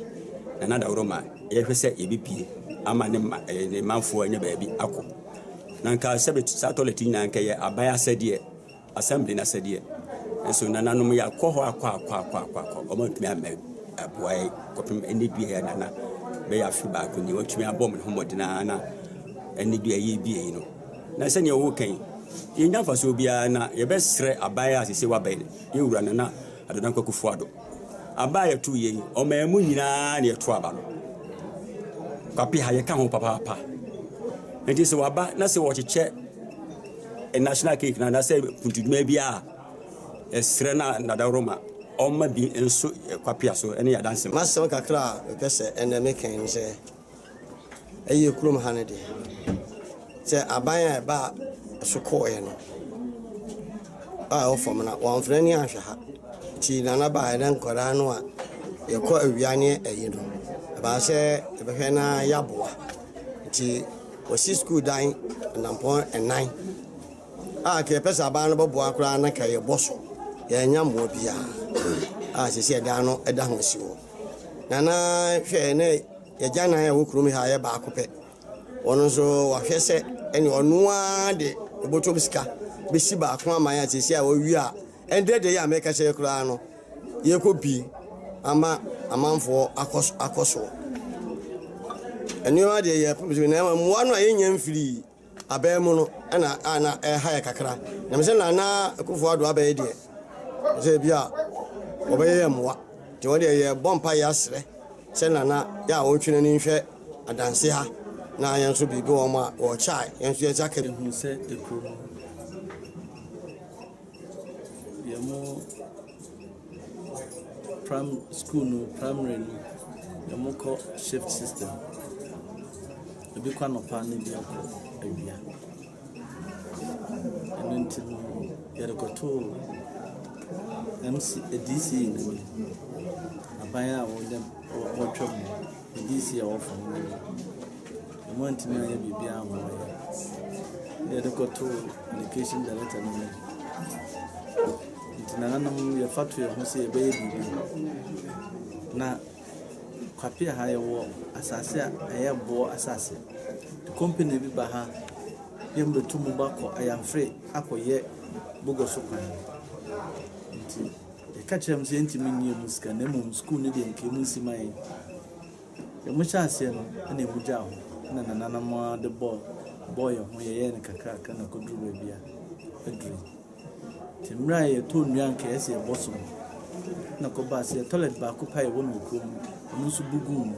na da roma ye hwese ebi pie ama ne manfo anya baabi akọ na nka sebe sa toilet na nka ye abaya sede assembly na sede enso nananom ya kọ ho akọ o ma tumi ama aboai kopem ene due ya nana be ya fi ba ko ni watumi abom ne homodina na ene due ye bie no na se ne wo kan ye nyafa so bia na ye be sre abaya asese wa bae ye wura na adodan kwakufu ado abaya tu ye o ma emu nyina na ye to aba no papi ha ye ka ho papa enti se waba na se wo cheche e national cake na se puntuduma bia esre na da roma o ma bi enso kwapia so ene ya danse masem kakra pese ene meken se eye kurom hanede se abanya ba so ko ye no o fo na wan frani ahwe ha ti na ba eden kora no a ye ko awiane eyi no ba se be na yaboa ti o si school dan nampon en9 ke pesa ba no bobo akura na ka ye boso ye nyamo bia se dan no eda ho siwo na hwe ne ye jana ya wokuru mi ha ye ba akope ono so wa hwe se eni onu a de boto bisika bisi ba akwa ma ya se a wo wi a endede ya me ka se kura no ye ko bi ama amanfo akoso eniwa de ye pumzi na mo anu aye nyam firi abemu no ana ha ya kakra na me se na akufo ado abaye de se bia obeye moa ti wode ye bompa ya sre se na ya wotwene ni hwe adanse ha na yanso bibi wo ma wo chai yanso ye jaka hu se ekro ye mo primary no ye mo ko shift system ebi kwa no pa ne bia ko awia enti ye ko to MC DC ni abaya wo dem wo twam DC ya wo fam mo enti na ye bibia ho ye de ko to education director no enti na nam ye fatu ye ho se ye be bibi na kwapia ha ye wo asase aye bo asase company bi ba ha ye mbetu mu ba ko aya free akoye bogo so kwan nti catch them say ntimi nye musika na mu school ne de nke mu siman e mu cha ase no na e mu ja ho na nana mo de boy ho ye ne kakra ka na kodru ba bia edru timra ye to nua nka ese e boso na ko ba se toilet ba ko pai won ko mu su bugu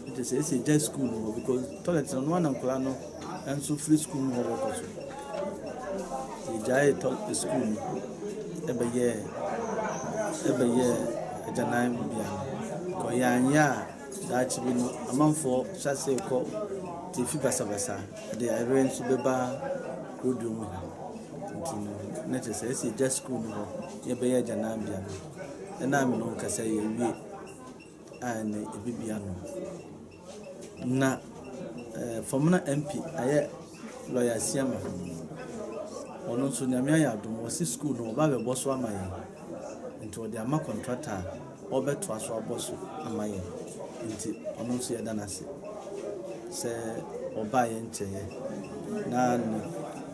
nti se ese ja school no because toilet no wana nkula no enso free school no ho ko so e ja e to school ebe ye ajanan bia ko yanya da chibi no amanfo chase ko ti fi basa de iron su beba rodu mu ntino na te say say just school no ye be ajanan bia no na me no kasa ye wi an ebibia no na formula MP aye lawyer Siama ono so nyame ayadom wo si school no ba be boso amaye nti odi ama contractor obeto aso aboso amaye nti ono so yeda nase se oba ye ncheye na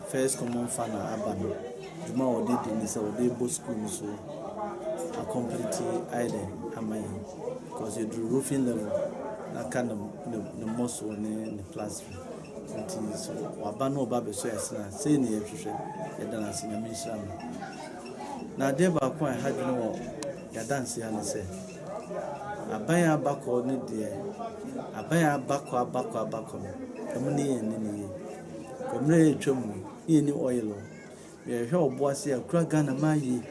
first common fan abano duma odi ni se odi bo school so a complete ide amaye because you do roofing level na kind of the most one in the classroom nti so wabano oba be so yesna se ni yehwehwe yeda nase nyame nshira na de ba kwa hadwene wo ya dance ya ne se abaya abako ne de abaya abako emu ne ye ne komre etwam ye ni oil ye hwe oboase akura Ghana mayi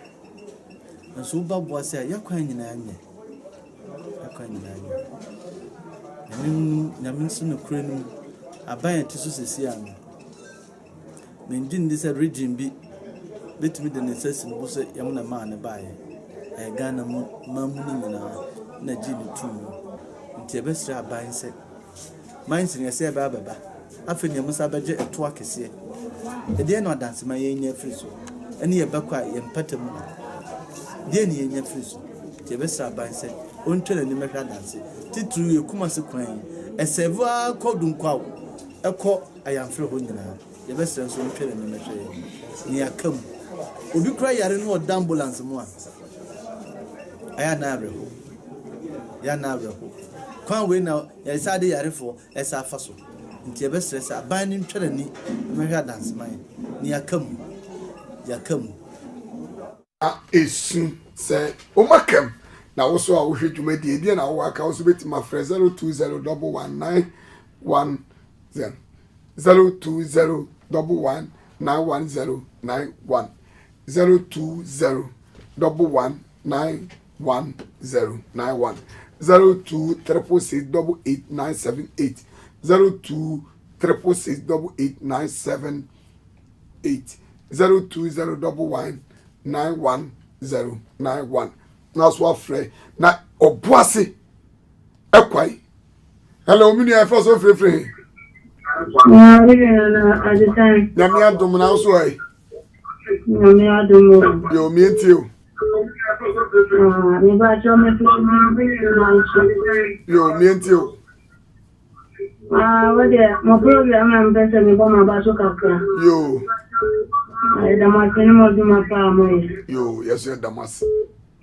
nso ba boase yakwa nyina anye nyamin sunu krenu abaya tisu sesi anu menjin disa region bi betimi de necessity no so yam na ma ne bae Ghana mu mamuni na ji ni tu nti ebesra aban se mindset ne se ba afi ne musa baje eto akese e de no dance ma yenya friso ene ye bakwa ye mpatam mu de ne yenya friso nti ebesra aban se ontwere ne mehwa dance titru ye kuma se kwan eseva kodun kwa eko ayamfre ho nyina ye besra so ontwere ne mehwa ni akam obi kura yare no ambulance mu a aya na abre ho kwan we na ya sade yare fo esa afaso nti e be stress aban ni ntwere ni mehwa dance man ni yakam a esu se o makam na wo so a wo hwe dwumadi e bia na wo aka wo so beti ma frɛ 02011910 0201191091 0201191091 0236688978 0236688978 0201191091 na so afre na obuase ekwai hello minu e for so free na adisan na mi adom na so ai na mi adom yo mi entio mi ba jo me yo mi entio wade mo program am bese mi bo ma ba so kakra yo da ma tene mo duma pa mo yo yes da mas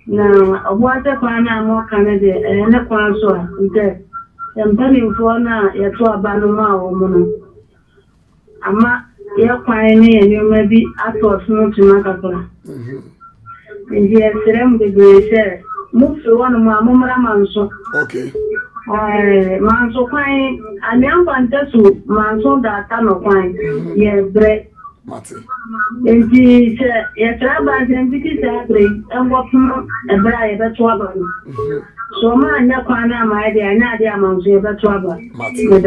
na obuase kwa na mo kana de ne kwa so nte empani mfo na yeto abanu ma wo mo no ama ye kwan ne ye nyoma bi ato so tuma kakra ndiye serem de grese mu fi wonu ma momra manso okay manso kwan aniam bantesu manso da ta no kwan ye bre mate ndi se ye traba zembiti sa bre engo pum ebra ye beto abanu so ma anya kwan na ma de anya de amanso ye beto aba mate ye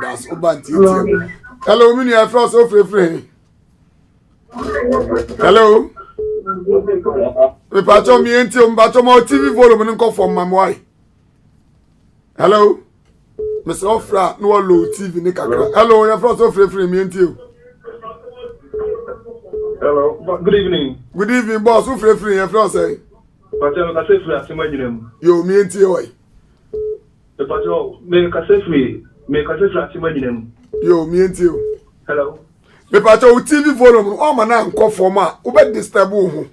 das obanti tie hello minu e for so free hello me pacho mi enti o mbacho mo TV volume nko for mamwai hello Mr. Ofra no low TV ni kakra hello ya for so free mi enti o hello good evening boss so free ya for say pacho ka say free atimaginem yo mi enti o ai pacho me ka say free atimaginem yo mi enti o hello me pacho TV volume o ma na nko for ma o be disturb ho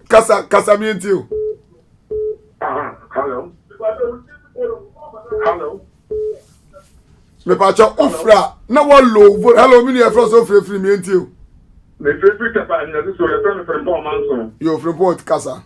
Kasa mi enti o. Hello. Hello. Me pa cho ofra na wo low vote. Hello mi ni e fro so free mi enti o. Me free tapa ni so e friend Paul Manson. Yo free point kasa.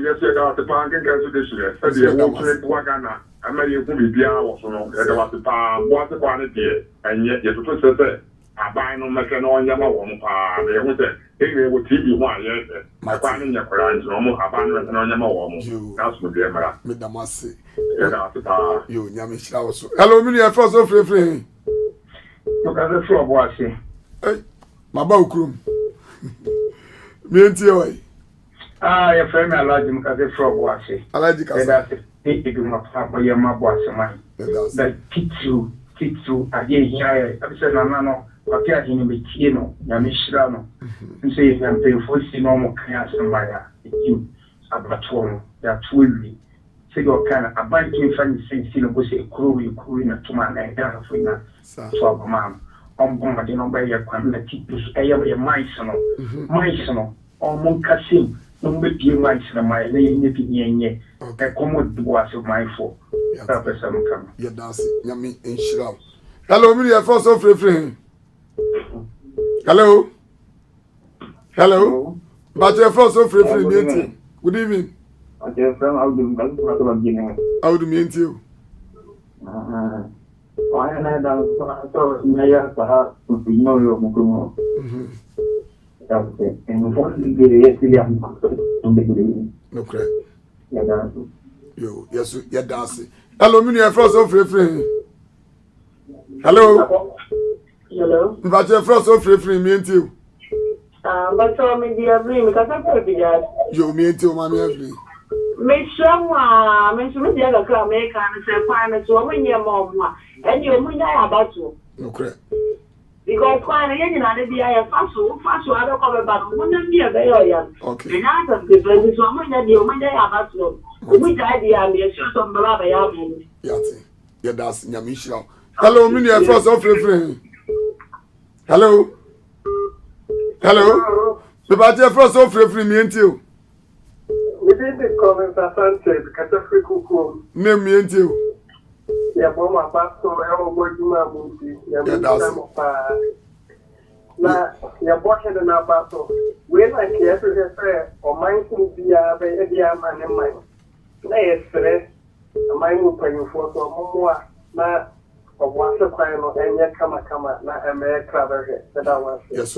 Yes, da te pa ngen kan so de shire. E de wo free Wagana. Amari ku bibia wo so no. E de wa te pa bo te kwa ne de. Enye ye to se aban no meke no nyama wo mo pa. E hu se e wo TV ho aye. Ma kwa ne nya kwara nti no mo aban no nyama wo mo. That's mo de mara. Me damase. E da te pa. Yo nyame shira wo so. Hello mi ni e fro so free. No ka se fro bo ase. Hey. Maba ukrum. Mi enti o. Your friend Alaji Mkaze Frog was it. Alaji Kasa. That's it. You must have your mabwas man. The Kitsu, I did hear. I said, no, what are you with Tino, Yamishano? And say, I'm paying for normal class and by you. Abatone, that's will say your kind of a bite to find the same was a crew, you cool in a 2 man and down for you. So, ma'am, on bombarding by your quantity, I am a mice, or Moncasim. No be pie mice na my lay ni pinyenye. E komo duwa so my for. Purpose am come. Ya dance nyame enshira. Hello mi e first of free. Hello. But your first of free meeting. Good evening. Okay, from Audu Galpa. Audu meeting. I na so meya pa to no yo mukumo. And what no crack. Yo, yes, you're dancing. Hello, me, your first of free. Hello. But your first of free, me and you. But so me dear dream, because I'm happy. You mean to mammy every. Make sure, make sure the other car make and say, fine, so when your mom, and your money about you. No crack. Because when I get be a fast, I don't come back. Wouldn't be a very okay. And I have the friends who are the Monday about you. Which idea I'm sure some brother Yati. Yeah, that's Yamisha. Hello, me, your first of free. Hello. But your first of free, me and you. We didn't comment at Sanchez, Catafric Cuckoo. Name me and you. Yeah, Mama Pastor, na ya boche na baso we na ke se o man kin bia be e bia ma ne man na esre man mu panyu fo so mo na o wa se kwan no enye kama na eme travel he that was yes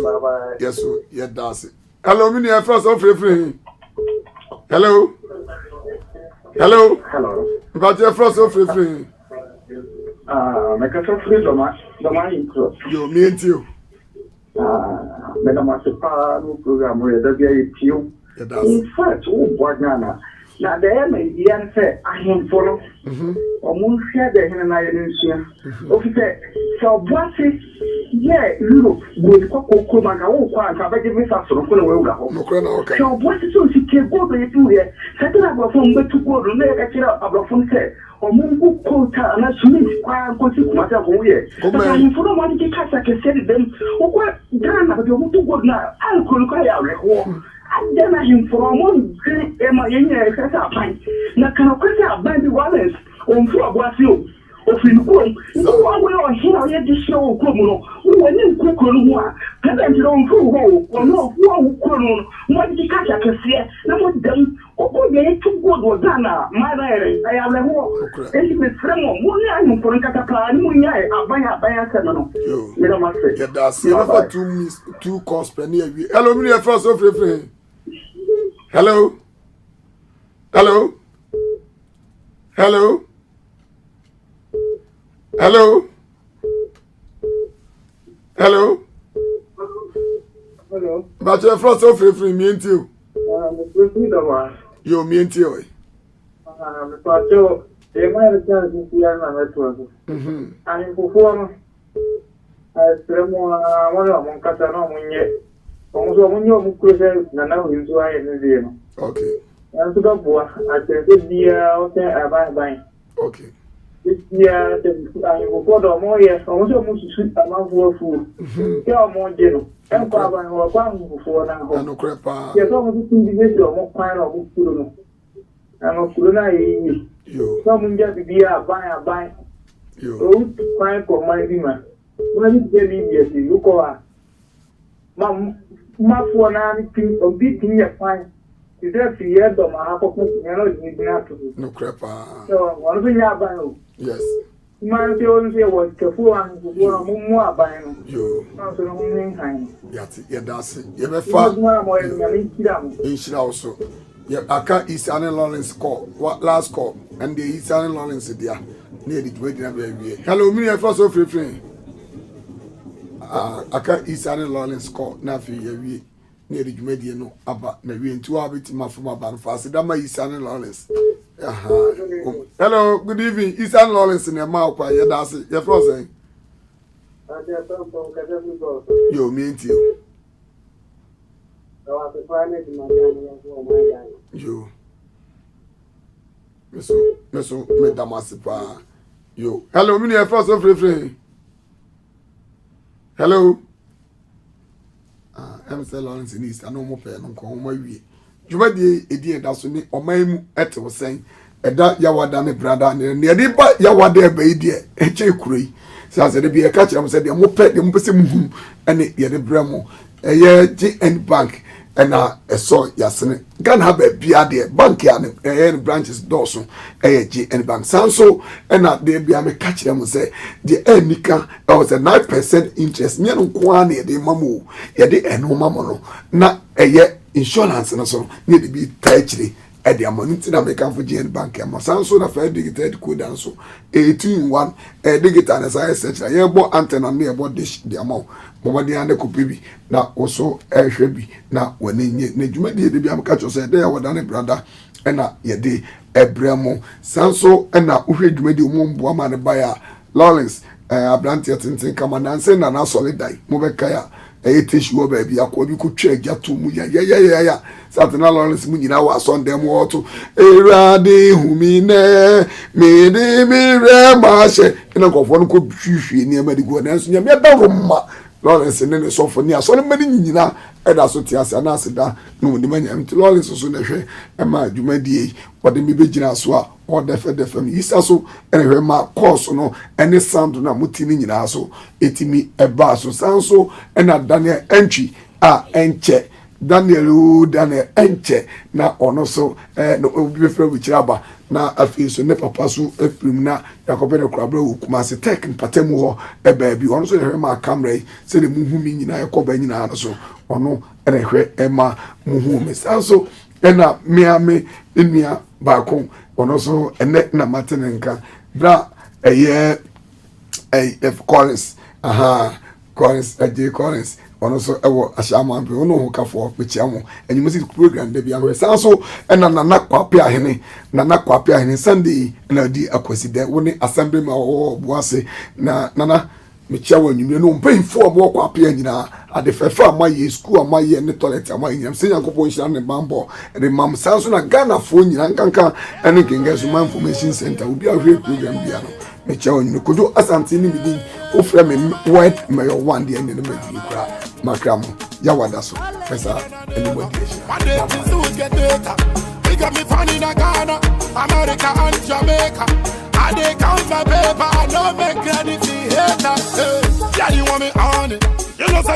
yeah that's it. Hello me near first of free. Hello but your first of free. Make a free the intro. You mean you. Madam Masipa program where the few. In fact, Guadana. Now, there may be answer. I am follow. Or moon share the hen and I didn't officer. So, what is Europe with Coco Mago? I beg you, Mr. Sokolo. So, what is so she can go to you here? Settle up a phone, but to go to make a about phone say. Mungu kota na sumi kwa kosi kumata kuye. Sasa mfuno mwani kikasa kesedi dem. Ukwa gana kwa mtu godna alcohol kwa ya reho. Adana himfuno mwani ema yenye kasa apan. Na kana kasa abandi wales omfu abwasio. Ofinikum. Nko wangu yo hina ye disho ukumuno. Uweni ukukuru mwa. Kada njiro omfu ho. Wano fuwa ukuru. Mwani kikasa kesie. Na mwani Oko ye tu godo dana mara I have a and with Fremo, Munya, for Catapa, Munya, Abaya Semano. Yeah, that's never 2 costs per near. Hello, me, first of free. Hello. But your first of free, me and you. You mean to so they might have done this year and network. And perform as one of Catano Munye. Almost when you could now into I museum. Okay. And to go boy, I said this year out there I okay. This year I will go to more years, almost sweet amount of food. More general. ɛnkɔ aban wɔ kwan fufuo na nkɔ no kure pa yɛ sɛ ɔmo tutu bi besi ɔmo kwan na ɔmo kuro no na kuro na yɛ yi sɛ ɔmo ngya bibi aban owu kwan kɔ man bi ma wɔn bi tɛ bi bi esi wokɔ a mafoɔ na ne tim obi tim yɛ kwan ti sɛ fi yɛ dɔm ahakɔkɔ nyɛ na ɔdi bi ato no kure pa so wɔn nso nyɛ aban o yes man ti on se wɔ kɛfo an gbogbo na mo mu aban no yo na so no mo nkan yati yɛ dase yɛ bɛ fa mo yɛ nyame nhyira mo nhyira also yɛ aka Isane Lawrence call last call and the Isane Lawrence dia na yɛ di dwuma gyina bɛ wie hello mi yɛ fa so free aka Isane Lawrence call na fi yɛ wie na yɛ di dwuma die no aba na wie nti wa beti ma fama ban fa se da ma Isane Lawrence hello, good evening. Isane Lawrence in your mouth. You're dancing. You're frozen. Yo, me and you. Yo. Meso, Madam Asipa. Yo. Hello, me near first of free. Hello. MC Lawrence in East. I know more pen on call my way. Jumadi edi edaso ni omaimu ete wosen eda yawada ne brada ne edi ba yawada ebe edi eche kuroi sase de bi e ka kire mo se de mo pe de mo pese muhum ene ye de bramo eye GN Bank ena eso yasene Ghana ha ba bia de bank ya ne branches doso eye GN Bank sanso ena de bia me ka kire mo se de enika e was a 9% interest nye no kwa na ye de mamo ye de eno mamo no na eye insurance na so ne de bi tachiri e de amonu ti na me kan for GN Bank am sanso na fa digital code and so 18 digital na say search na ye bo antenna na ye bo dish de amount mo de ande ko bibi na oso ehwe bi na wani nye na dwuma de bi am ka cho say de ya woda ne brother e na ye de ebremo sanso e na uhwe dwuma de mo mbo ma ne ba ya Lawrence abrantia tintin kama na nse na na solidai mo be kaya tishu wo baby akobi ku twa agatu mu ya Satana Lawrence mu nyina wa Sunday mu oto erade humi ne me de mi re ma she ina kofo no ko hwihwie ni amadi go na nso nya me da romma Lawrence ne sofo ni aso ne mani nyina eda so ti ase na aseda no ni manya mti Lawrence so na hwe e ma adwumadie wode mi begina so a o defe mi isa so ene hwe ma course no ene sound na muti ni nyina so etimi eba so sanso ena Daniel entry a enche Daniel enche na ono so no obi fe wi kiraba na afi so ne papa so afrim na yakobe ne krabra okuma se tech mpatemu ho e baabi ono so hwe ma camera se ne muhumi nyina yakoba nyina no so ono ene hwe e ma muhumi sanso ena miame enia baako ono so ene na matenenka bra eye Collins Collins J Collins ono so ewo ashama mpe ono ho kafo pechiamo enyi music program de bia we sanso ena nana kwape ahene Sunday na di akwaside woni assembly ma wo boase na nana mechiawo enyumre no mpanyfo mo kwape anyina adefefa amaye school amaye ne toilet amaye nyam se yankopon hira ne mambo de mam sanso na Ghana fo nyina nkanka ene kengeso man information center obi ahwe program bia no mechiawo nyino kojo asante ni bidin ofra me white mayor one de ene ne madini kra makramo yawada so pesa anybody we got me fun in Ghana, America and Jamaica.